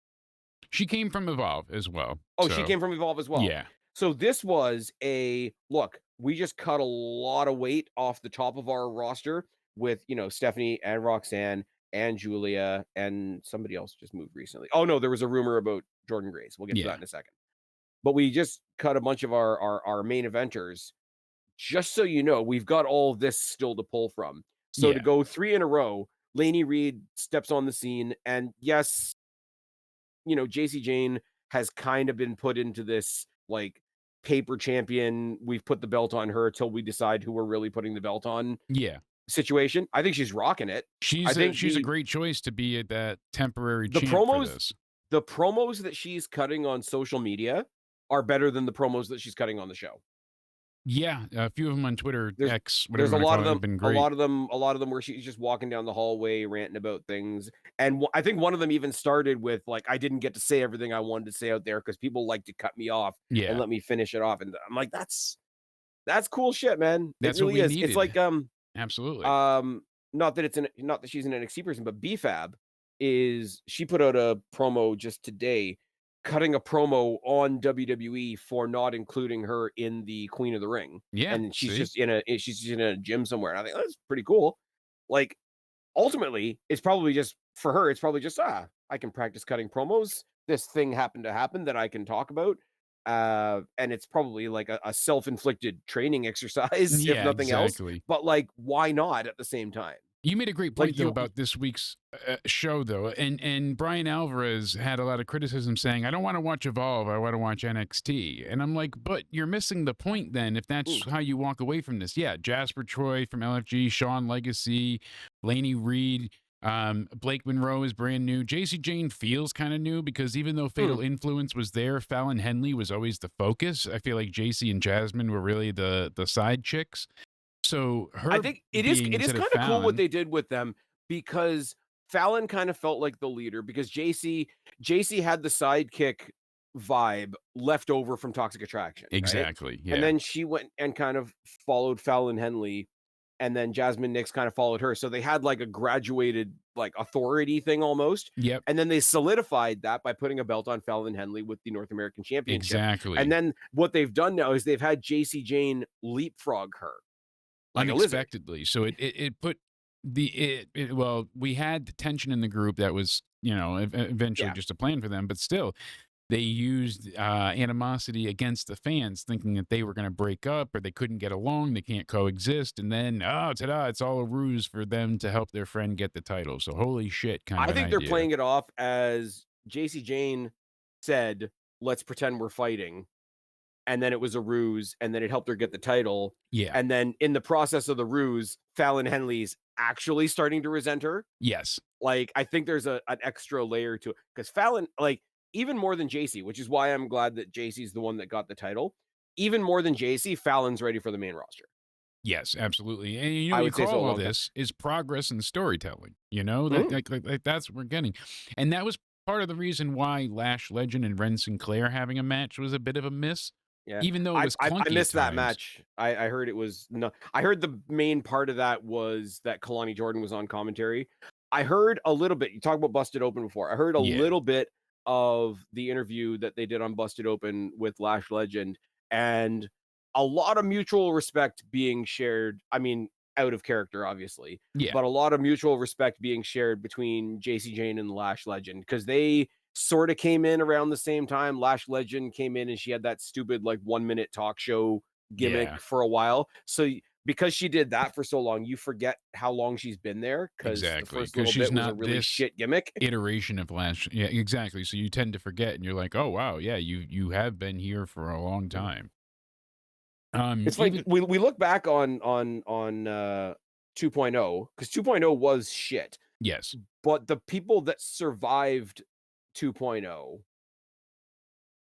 She came from Evolve as well. Oh, she So, came from Evolve as well. yeah. So this was a look, we just cut a lot of weight off the top of our roster with, Stephanie and Roxanne and Julia and somebody else just moved recently. Oh no, there was a rumor about Jordan Grace. We'll get to that Yeah. in a second. But we just cut a bunch of our main eventers. Just so you know, we've got all of this still to pull from. So to Yeah. go 3 in a row, Lainey Reed steps on the scene, and yes, JC Jane has kind of been put into this, like, paper champion, we've put the belt on her till we decide who we're really putting the belt on Yeah. situation. I think she's rocking it. I think She's a great choice to be that temporary the champ for promos this. the promos that she's cutting on social media are better than the promos that she's cutting on the show. Yeah, a few of them on Twitter, There's X, whatever there's you a wanna lot call of it, have them been a great. lot of them a lot of them where she's just walking down the hallway ranting about things, and I think one of them even started with, like, "I didn't get to say everything I wanted to say out there because people like to cut me off and Yeah. let me finish it off," and I'm like, That's cool shit, man. It That's what really we is. It's needed. like, Absolutely. um, not that she's an NXT person, but BFAB she put out a promo just today, cutting a promo on WWE for not including her in the Queen of the Ring, Yeah, and see? she's just in a gym somewhere, and I think that's pretty cool. Like, ultimately, it's probably just for her, it's probably just, I can practice cutting promos. This thing happened to happen that I can talk about. And it's probably like a self-inflicted training exercise, if Yeah, nothing else. exactly. But like, why not at the same time? You made a great Like point though about this week's show though, and Brian Alvarez had a lot of criticism saying, "I don't want to watch Evolve, I want to watch NXT," and I'm like, "But you're missing the point then. If mm, that's how you walk away from this, yeah, Jasper Troy from LFG, Sean Legacy, Laney Reed." Blake Monroe is brand new. JC Jane feels kind of new because even though mm. Fatal Influence was there, Fallon Henley was always the focus. I feel like JC and Jasmine were really the side chicks. So I her think it is being it is instead of kind of cool what Fallon, they did with them because Fallon kind of felt like the leader because JC had the sidekick vibe left over from Toxic Attraction, right? Exactly. And Yeah. then she went and kind of followed Fallon Henley, and then Jasmine Nix kind of followed her. So they had like a graduated like authority thing almost. Yep. And then they solidified that by putting a belt on Fallon Henley with the North American Championship. And Exactly. then what they've done now is they've had JC Jane leapfrog her like a lizard. Unexpectedly. So it put well, we had the tension in the group that was, eventually Yeah. just a plan for them, but still, they used animosity against the fans, thinking that they were going to break up or they couldn't get along, they can't coexist, and then oh, ta-da! It's all a ruse for them to help their friend get the title. So holy shit, kind of I an think they're idea. playing it off as JC Jane said, let's pretend we're fighting. And then it was a ruse, and then it helped her get the title. Yeah. And then in the process of the ruse, Fallon Henley's actually starting to resent her. Yes. Like, I think there's an extra layer to it because Fallon, like, even more than JC, which is why I'm glad that JC's the one that got the title. Even more than JC, Fallon's ready for the main roster. Yes, absolutely. And I what you would say so a call all long time. this is progress and storytelling. You know that Mhm. like that's what we're getting, and that was part of the reason why Lash Legend and Ren Sinclair having a match was a bit of a miss, Yeah. even though it I was I I clunky at missed that times. match. I heard it was no I heard the main part of that was that Kalani Jordan was on commentary. I heard a little bit you talked about Busted Open before. I heard a Yeah, little bit of the interview that they did on Busted Open with Lash Legend, and a lot of mutual respect being shared. I mean, out of character, obviously, yeah, but a lot of mutual respect being shared between JC Jane and Lash Legend because they sort of came in around the same time. Lash Legend came in and she had that stupid like 1 minute talk show gimmick yeah, for a while. So because she did that for so long, you forget how long she's been there because the exactly. first Because little she's bit was a not really this shit gimmick. iteration of Lash. Yeah, exactly. So you tend to forget, and you're like, oh wow, yeah, you have been here for a long time. It's like Even we look back on 2.0 because 2.0 was shit, yes, but the people that survived 2.0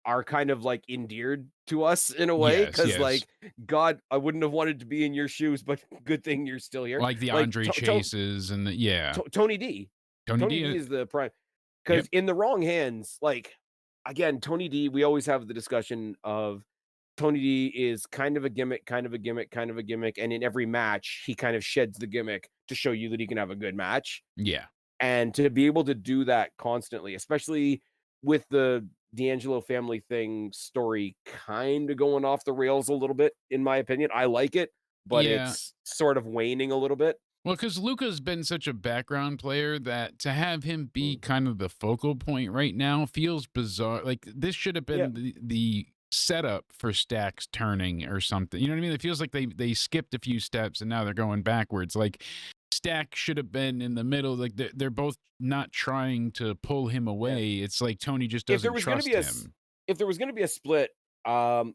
are kind of like endeared to us in a way yes, because yes. like God, I wouldn't have wanted to be in your shoes, but good thing you're still here. Like the Like Andre Chases and the yeah, Tony D, Tony Tony D D. is the prime Yep. because in the wrong hands, like again, Tony D. We always have the discussion of Tony D is kind of a gimmick, kind of a gimmick, kind of a gimmick, and in every match he kind of sheds the gimmick to show you that he can have a good match. Yeah. And to be able to do that constantly, especially with the D'Angelo family thing story kind of going off the rails a little bit, in my opinion. I like it, but Yeah. it's sort of waning a little bit. Well, because Luca's been such a background player that to have him be Mm. kind of the focal point right now feels bizarre. Like this should have Yeah. been the setup for Stacks turning or something. You know what I mean? It feels like they skipped a few steps and now they're going backwards. Like Stack should have been in the middle. Like they're both not trying to pull him Yeah. away. It's like Tony just If there doesn't was gonna be trust a s him. if there was gonna be a split,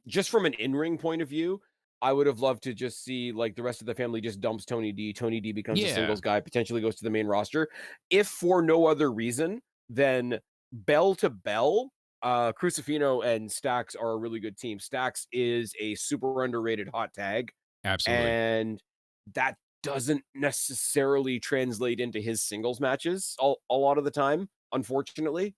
just from an in-ring point of view, I would have loved to just see, like, the rest of the family just dumps Tony D. Tony D becomes a Yeah. singles guy, potentially goes to the main roster. If for no other reason than bell to bell, Crucifino and Stacks are a really good team. Stacks is a super underrated hot tag, Absolutely. and that doesn't necessarily translate into his singles matches a lot of the time, unfortunately.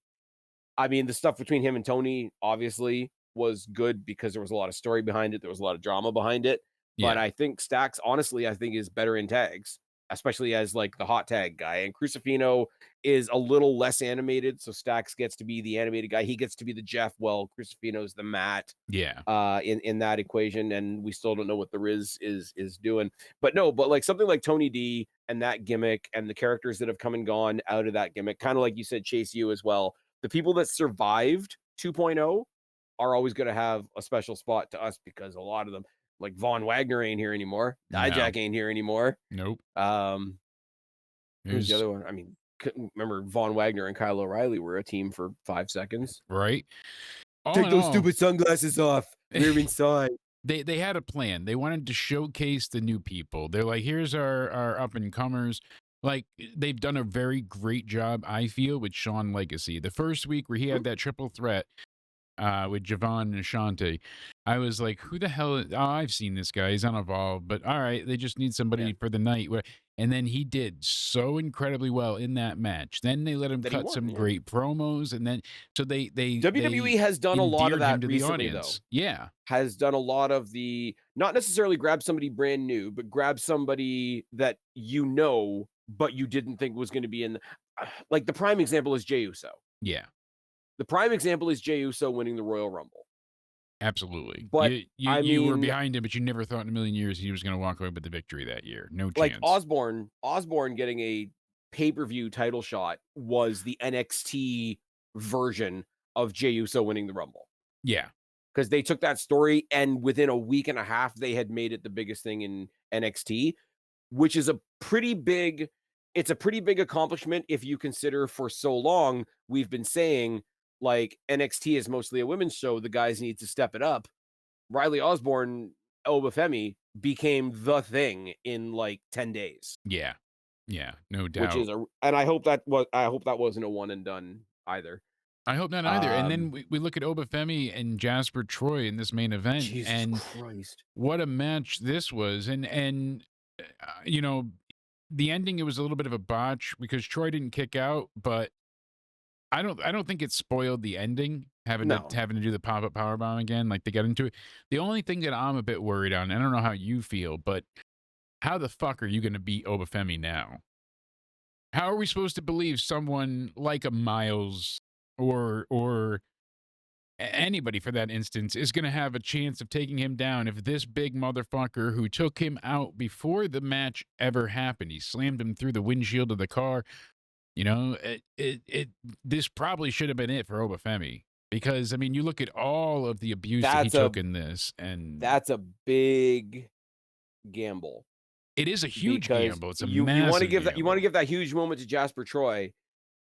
I mean, the stuff between him and Tony obviously was good because there was a lot of story behind it. There was a lot of drama behind it. But Yeah. I think Stacks, honestly, I think is better in tags, especially as like the hot tag guy. And Crucifino is a little less animated. So Stacks gets to be the animated guy. He gets to be the Jeff. Well, Crucifino's the Matt Yeah. in that equation. And we still don't know what the Riz is doing. But no, but like something like Tony D and that gimmick and the characters that have come and gone out of that gimmick, kind of like you said, Chase U as well, the people that survived 2.0 are always going to have a special spot to us because a lot of them, like Von Wagner, ain't here anymore. No. Dijak ain't here anymore. Nope. Um, who's the There's other one? I mean, remember Von Wagner and Kyle O'Reilly were a team for 5 seconds. right. All Take in those all, stupid sunglasses off. We're inside. they had a plan. They wanted to showcase the new people. They're like, here's our up and comers. Like they've done a very great job, I feel, with Sean Legacy. The first week where he Mhm. had that triple threat with Javon and Ashante, I was like, who the hell? Oh, I've seen this guy. He's on Evolve, but all right, they just need Yeah. somebody for the night. And then he did so incredibly well in that match. Then they let him that he cut won. some Yeah. great promos, and then so WWE they has done a lot of endeared him that to the recently, though. audience. Yeah. Has done a lot of the not necessarily grab somebody brand new, but grab somebody that you know, but you didn't think was going to be in. Like the prime example is Jey Uso. Yeah. The prime example is Jey Uso winning the Royal Rumble. Absolutely. But I You were mean, behind him, but you never thought in a million years he was gonna walk away with the victory that year. No like chance. Osborne getting a pay-per-view title shot was the NXT version of Jey Uso winning the Rumble. Yeah. Because they took that story and within a week and a half, they had made it the biggest thing in NXT, which is a pretty big it's a pretty big accomplishment if you consider for so long we've been saying like NXT is mostly a women's show, the guys need to step it up. Riley Osborne, Obafemi became the thing in like 10 days, Yeah. Yeah. No which doubt. is and I hope that wasn't a one and done either. I hope not either. And then Um we look at Obafemi and Jasper Troy in this main event, Jesus and Christ. what a match this was. You know, the ending, it was a little bit of a botch because Troy didn't kick out, but I don't think it spoiled the ending No. having to do the pop-up power bomb again, like they got into it. The only thing that I'm a bit worried on, I don't know how you feel, but how the fuck are you going to beat Obafemi now? How are we supposed to believe someone like a Miles or anybody for that instance is going to have a chance of taking him down if this big motherfucker who took him out before the match ever happened, he slammed him through the windshield of the car. You know, this probably should have been it for Obafemi because I mean, you look at all of the abuse that he That's a took in this, and that's a big gamble it is a huge because gamble. It's a you want to massive give gamble. that huge moment to Jasper Troy,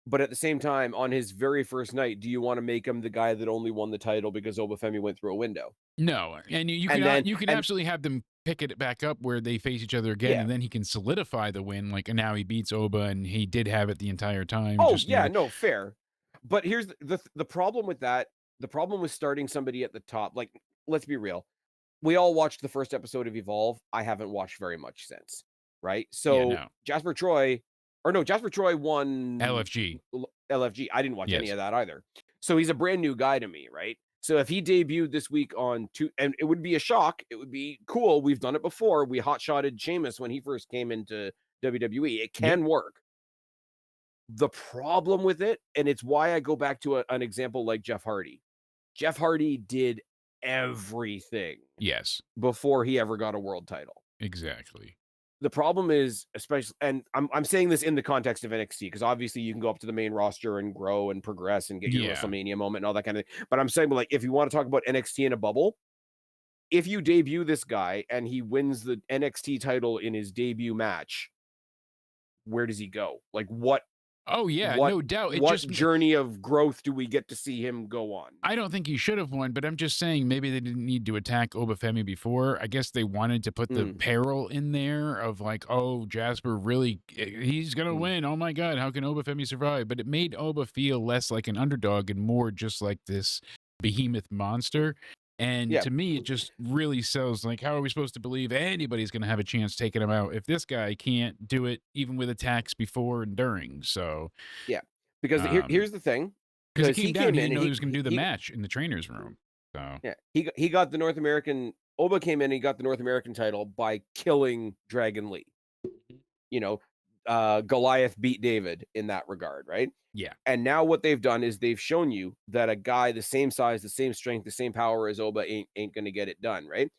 but at the same time, on his very first night, do you want to make him the guy that only won the title because Obafemi went through a window? No, and And then you can and absolutely have them pick it back up where they face each other again, yeah. and then he can solidify the win. Like, and now he beats Oba, and he did have it the entire time. Oh, Just yeah, needed. no, fair. But here's the problem with that, the problem with starting somebody at the top, like, let's be real. We all watched the first episode of Evolve. I haven't watched very much since, right? Yeah, So no, Jasper Troy won LFG. LFG. I didn't watch any Yes. of that either. So he's a brand new guy to me, right? So if he debuted this week on two, and it would be a shock, it would be cool. We've done it before. We hot shotted Sheamus when he first came into WWE. It Yep. can work. The problem with it, and it's why I go back to an example like Jeff Hardy. Jeff Hardy did everything Yes. before he ever got a world title. Exactly. The problem is, especially, and I'm saying this in the context of NXT, because obviously you can go up to the main roster and grow and progress and get your Yeah. WrestleMania moment and all that kind of thing. But I'm saying, like, if you want to talk about NXT in a bubble, if you debut this guy and he wins the NXT title in his debut match, where does he go? Like, Oh yeah, what no doubt. It what just journey of growth do we get to see him go on? I don't think he should have won, but I'm just saying maybe they didn't need to attack Obafemi before. I guess they wanted to put the Mm, peril in there of like, oh, Jasper really, he's gonna mm. win. Oh my God, how can Obafemi survive? But it made Oba feel less like an underdog and more just like this behemoth monster. And Yeah, to me, it just really sells like, how are we supposed to believe anybody's gonna have a chance taking him out if this guy can't do it even with attacks before and during? So, yeah. Because um, here's the thing, because he because came he down, came he in didn't and know he was going to do the he match in the trainer's room. So yeah, he got the North American Oba came in and he got the North American title by killing Dragon Lee. You know, Goliath beat David in that regard, right? yeah, And now what they've done is they've shown you that a guy the same size, the same strength, the same power as Oba ain't going to get it done, right?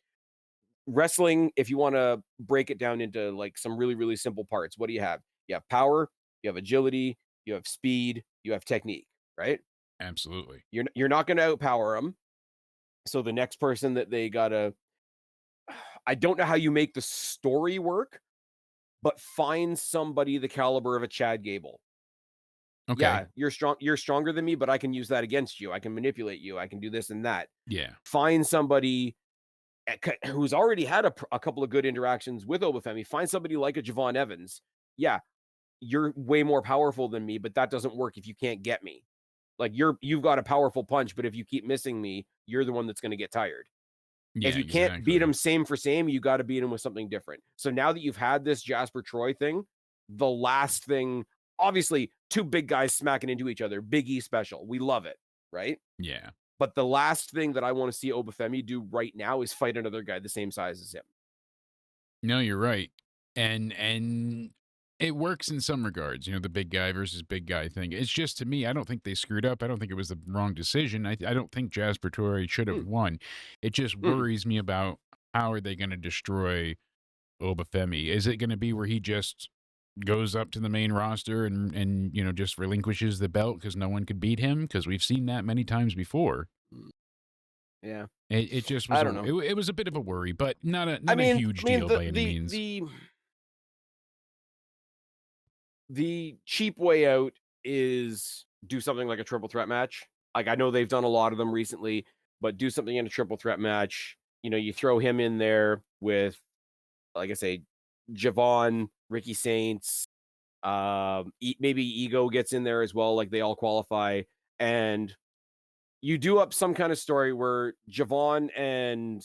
Wrestling, if you want to break it down into like some really, really simple parts, what do you have? You have power, you have agility, you have speed, you have technique, right? absolutely. You're not going to outpower them. So the next person that they gotta, I don't know how you make the story work, but find somebody the caliber of a Chad Gable. Okay. Yeah, you're strong. You're stronger than me, but I can use that against you. I can manipulate you. I can do this and that. Yeah, Find somebody who's already had a couple of good interactions with Obafemi. Find somebody like a Javon Evans. Yeah, you're way more powerful than me, but that doesn't work if you can't get me. Like you've got a powerful punch, but if you keep missing me, you're the one that's going to get tired. If Yeah, you can't beat exactly. him same for same, you got to beat him with something different. So now that you've had this Jasper Troy thing, the last thing, obviously, two big guys smacking into each other, Big E special. We love it, right? Yeah. But the last thing that I want to see Obafemi do right now is fight another guy the same size as him. No, you're right. And it works in some regards, the big guy versus big guy thing. It's just to me, I don't think they screwed up. I don't think it was the wrong decision. I don't think Jasper Torrey should have Mm, won. It just mm. worries me about how are they going to destroy Obafemi? Is it going to be where he just goes up to the main roster and just relinquishes the belt because no one could beat him? Because we've seen that many times before. Mm. Yeah. It just was I don't know. it was a bit of a worry, but not a I not a mean I huge mean deal the by any the means. the the cheap way out is do something like a triple threat match. Like I know they've done a lot of them recently, but do something in a triple threat match. You throw him in there with, like I say, Javon, Ricky Saints, maybe Ego gets in there as well. Like they all qualify, and you do up some kind of story where Javon and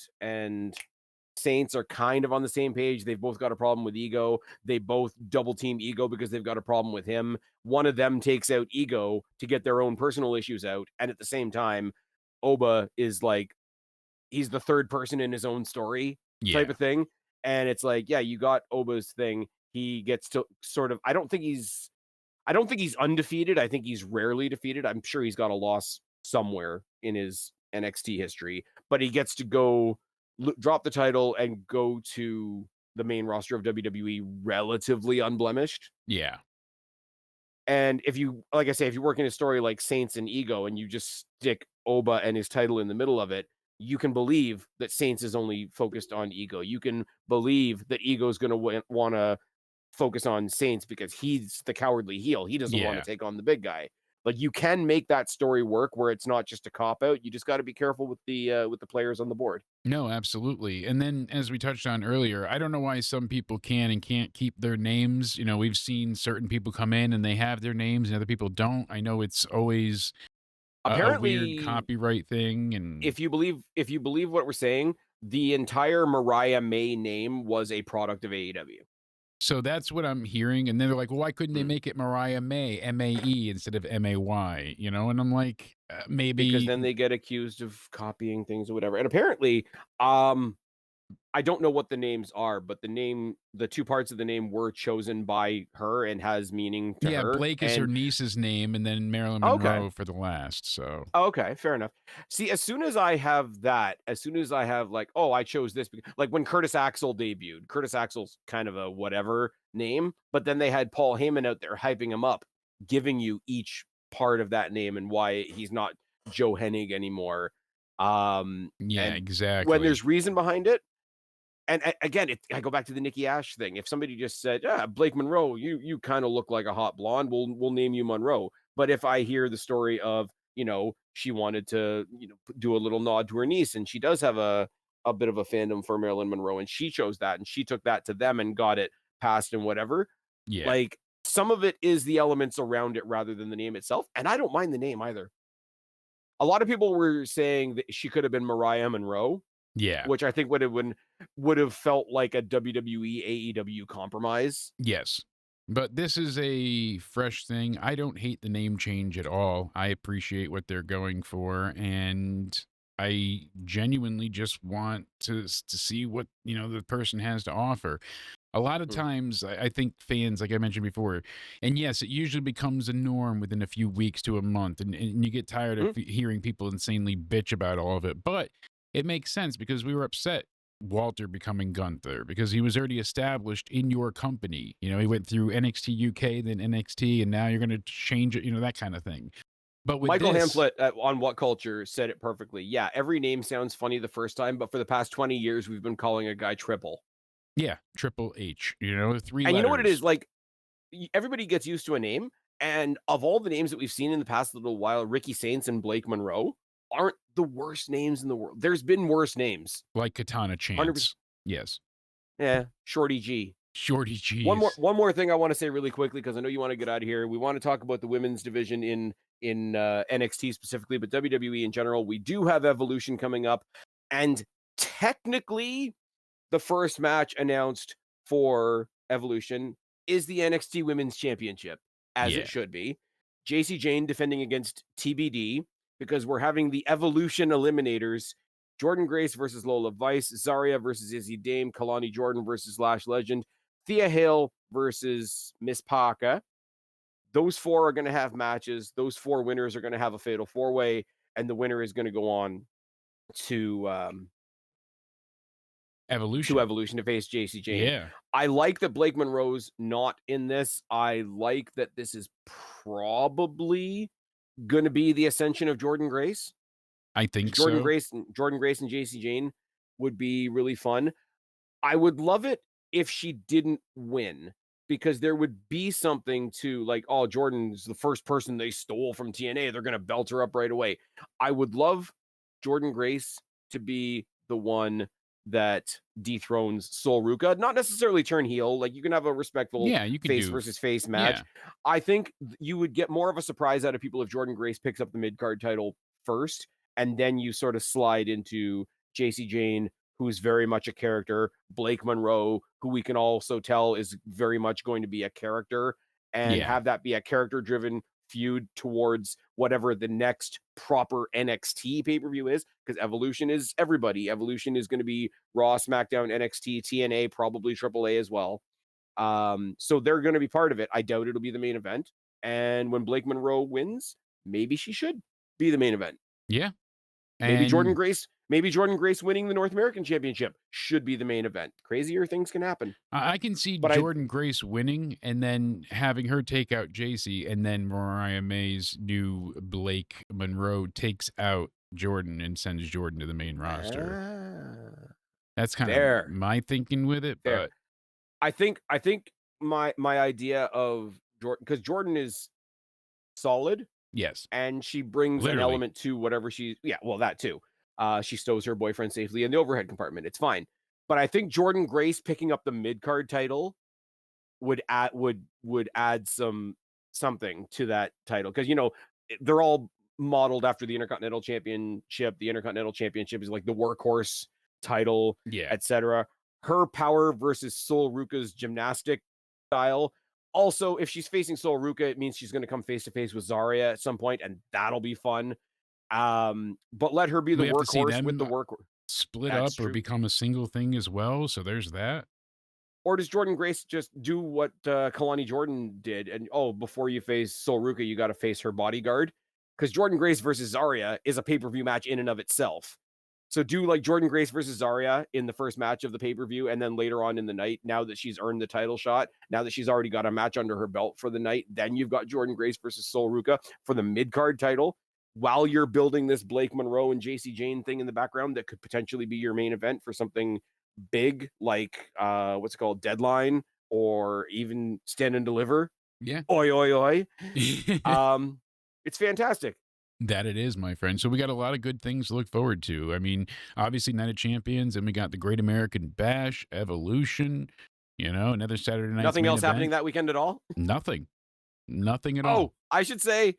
Saints are kind of on the same page. They've both got a problem with Ego. They both double team Ego because they've got a problem with him. One of them takes out Ego to get their own personal issues out, and at the same time, Oba is like he's the third person in his own story type Yeah. of thing. And it's like, yeah, you got Oba's thing. He gets to sort of I don't think he's undefeated. I think he's rarely defeated. I'm sure he's got a loss somewhere in his NXT history, but he gets to go drop the title and go to the main roster of WWE relatively unblemished. Yeah. And if you, like I say, if you work in a story like Saints and Ego and you just stick Oba and his title in the middle of it, you can believe that Saints is only focused on Ego. You can believe that Ego is going to want to focus on Saints because he's the cowardly heel. He doesn't want to Yeah. take on the big guy. Like you can make that story work where it's not just a cop out. You just got to be careful with the players on the board. No, absolutely. And then as we touched on earlier, I don't know why some people can and can't keep their names. We've seen certain people come in and they have their names and other people don't. I know it's always a weird Apparently, copyright thing and if you believe what we're saying, the entire Mariah May name was a product of AEW. so that's what I'm hearing. And then they're like, well, why couldn't they Mm. make it Mariah May, MAE instead of MAY? And I'm like, Because then maybe, they get accused of copying things or whatever. And apparently, um, I don't know what the names are, but the two parts of the name were chosen by her and has meaning to yeah, her. Blake is her And niece's name and then Marilyn okay, Monroe for the last. So, okay, fair enough. See, as soon as I have like, oh, I chose this, like when Curtis Axel debuted. Curtis Axel's kind of a whatever name, but then they had Paul Heyman out there hyping him up, giving you each part of that name and why he's not Joe Hennig anymore. yeah, And when exactly. there's reason behind it, and again, I go back to the Nikki Ash thing. If somebody just said, "Yeah, Blake Monroe, you kind of look like a hot blonde. We'll name you Monroe." But if I hear the story of she wanted to do a little nod to her niece, and she does have a bit of a fandom for Marilyn Monroe, and she chose that, and she took that to them and got it passed and whatever. Yeah. Like some of it is the elements around it rather than the name itself, and I don't mind the name either. A lot of people were saying that she could have been Mariah Monroe, Yeah. which I think would have felt like a WWE AEW compromise. Yes. But this is a fresh thing. I don't hate the name change at all. I appreciate what they're going for and I genuinely just want to see what, the person has to offer. A lot of Mm, times I think fans, like I mentioned before, and yes, it usually becomes a norm within a few weeks to a month and you get tired of mm. hearing people insanely bitch about all of it. But it makes sense because we were upset Walter becoming Gunther because he was already established in your company. He went through NXT UK, then NXT, and now you're going to change it, that kind of thing. But with Michael this, Hamflet on What Culture said it perfectly. Yeah, every name sounds funny the first time, but for the past 20 years, we've been calling a guy Triple. yeah, Triple H, three And you know what it letters is? Like, everybody gets used to a name. And of all the names that we've seen in the past little while, Ricky Saints and Blake Monroe aren't the worst names in the world. There's been worse names. like Katana 100%. Chance. Yes. Yeah, Shorty G. Shorty One more G's. one more thing I want to say really quickly because I know you want to get out of here. We want to talk about the women's division in NXT specifically, but WWE in general. We do have Evolution coming up, and Technically, the first match announced for Evolution is the NXT Women's Championship, as it Yeah. should be. JC Jane defending against TBD because we're having the Evolution Eliminators. Jordan Grace versus Lola Vice, Zarya versus Izzy Dame, Kalani Jordan versus Lash Legend, Thea Hale versus Miss Paka. Those four are going to have matches. Those four winners are going to have a fatal four-way, and the winner is going to go on to Evolution. Evolution to face JC Jane. Yeah. I like that Blake Monroe's not in this. I like that this is probably going to be the ascension of Jordan Grace. I think so. Jordan Grace and JC Jane would be really fun. I would love it if she didn't win because there would be something to like, oh, Jordan's the first person they stole from TNA. They're going to belt her up right away. I would love Jordan Grace to be the one that dethrones Sol Ruka, not necessarily turn heel. Like you can have a respectful Yeah, you could face do versus face match. yeah. I think you would get more of a surprise out of people if Jordan Grace picks up the mid card title first, and then you sort of slide into JC Jane, who's very much a character, Blake Monroe, who we can also tell is very much going to be a character, and Yeah. have that be a character driven feud towards whatever the next proper NXT pay-per-view is, because Evolution is everybody. Evolution is going to be Raw, SmackDown, NXT, TNA, probably AAA as well. So they're going to be part of it. I doubt it'll be the main event. And when Blake Monroe wins, maybe she should be the main event. Yeah. Maybe And Jordan Grace winning the North American Championship should be the main event. Crazier things can happen. I can see But I Jordan Grace winning and then having her take out JC, and then Mariah May's new Blake Monroe takes out Jordan and sends Jordan to the main roster. That's kind of there. my thinking with it, There. but I think my idea of Jordan, because Jordan is solid yes, and she brings an literally. element to whatever well, that too. She stows her boyfriend safely in the overhead compartment. It's fine. But I think Jordan Grace picking up the mid-card title would add something to that title, because they're all modeled after the Intercontinental Championship. The Intercontinental Championship is like the workhorse title, Yeah. etc. Her power versus Sol Ruka's gymnastic style. Also, if she's facing Sol Ruka, it means she's going to come face to face with Zarya at some point, and that'll be fun. But let her be the We have to see workhorse with them the work. split That's up or true. become a single thing as well, so there's that. Or does Jordan Grace just do what Kalani Jordan did? And before you face Sol Ruka, you got to face her bodyguard. Because Jordan Grace versus Zarya is a pay-per-view match in and of itself. So do like Jordan Grace versus Zarya in the first match of the pay-per-view, and then later on in the night, now that she's earned the title shot, now that she's already got a match under her belt for the night, then you've got Jordan Grace versus Sol Ruka for the mid-card title, while you're building this Blake Monroe and JC Jane thing in the background that could potentially be your main event for something big like what's it called, Deadline, or even Stand and Deliver. Yeah. Oi, oi, oi. It's fantastic. That it is, my friend. So we got a lot of good things to look forward to. I mean, obviously Night of Champions, and we got the Great American Bash, Evolution, another Saturday night's Nothing main else happening event. that weekend at all? Nothing. Nothing at all. I should say,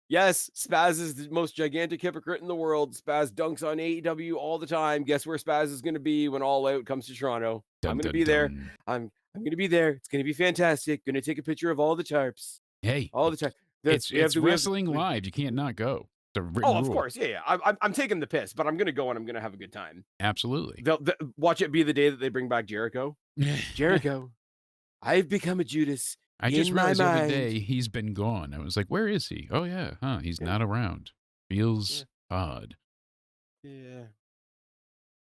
yes, Spaz is the most gigantic hypocrite in the world. Spaz dunks on AEW all the time. Guess where Spaz is going to be when All Out comes to Toronto? Dun, I'm going to dun, be there. dun. I'm going to be there. It's going to be fantastic. Going to take a picture of all the tarps. Hey, All the time. it's wrestling live. You can't not go. It's a written of rule. course. Yeah. I'm taking the piss, but I'm going to go and I'm going to have a good time. Absolutely. Watch it be the day that they bring back Jericho. Jericho, I've become a Judas. I just in my realized the other mind. day he's been gone. I was like, where is he? Oh, yeah. He's not around. Feels odd. Yeah.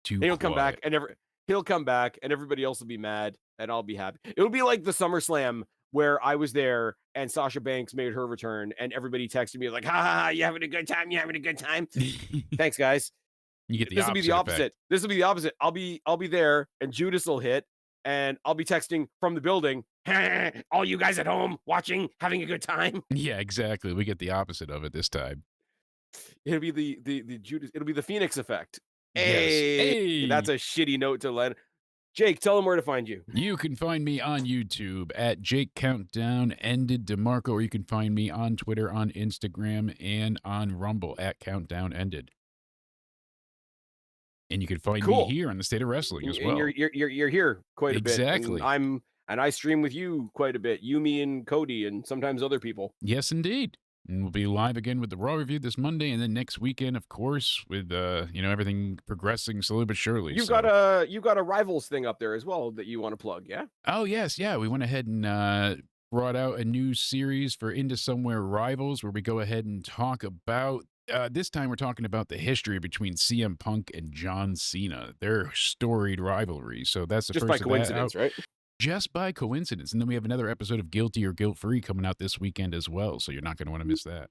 Too He'll come back quiet. he'll come back and everybody else will be mad and I'll be happy. It'll be like the SummerSlam where I was there and Sasha Banks made her return and everybody texted me like, ha ha ha, you having a good time? You having a good time? Thanks, guys. You get the This will be the opposite. effect. This will be the opposite. I'll be there and Judas will hit and I'll be texting from the building, all you guys at home watching, having a good time. Yeah, exactly. We get the opposite of it this time. It'll be the Judas. It'll be the Phoenix effect. Yes. Hey, That's a shitty note to let. Jake, tell them where to find you. You can find me on YouTube at Jake Countdown Ended DeMarco, or you can find me on Twitter, on Instagram, and on Rumble at Countdown Ended. And you can find me Cool. here on the State of Wrestling as And well. you're here quite a bit, and Exactly. I stream with you quite a bit. You, me, and Cody, and sometimes other people. Yes, indeed. And we'll be live again with the Raw review this Monday, and then next weekend, of course, with everything progressing slowly but surely. So, You've got a rivals thing up there as well that you want to plug, yeah? oh yes, yeah, we went ahead and brought out a new series for Into Somewhere Rivals, where we go ahead and talk about. This time, we're talking about the history between CM Punk and John Cena, their storied rivalry. So that's the Just by first of that out. coincidence, right? Just by coincidence. And then we have another episode of Guilty or Guilt Free coming out this weekend as well. So you're not going to want to miss that.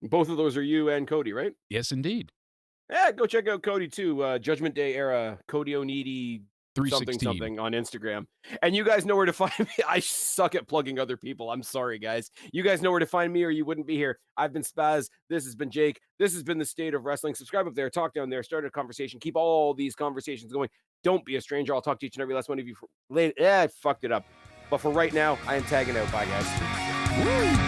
Both of those are you and Cody, right? Yes, indeed. Yeah, go check out Cody too. Judgment Day era, Cody O'Needy something 316. something on Instagram. And you guys know where to find me. I suck at plugging other people. I'm sorry, guys. You guys know where to find me, or you wouldn't be here. I've been Spaz. This has been Jake. This has been the State of Wrestling. Subscribe up there, talk down there, start a conversation. Keep all these conversations going. Don't be a stranger. I'll talk to each and every last one of you later. I fucked it up. But for right now, I am tagging out. Bye, guys. Woo!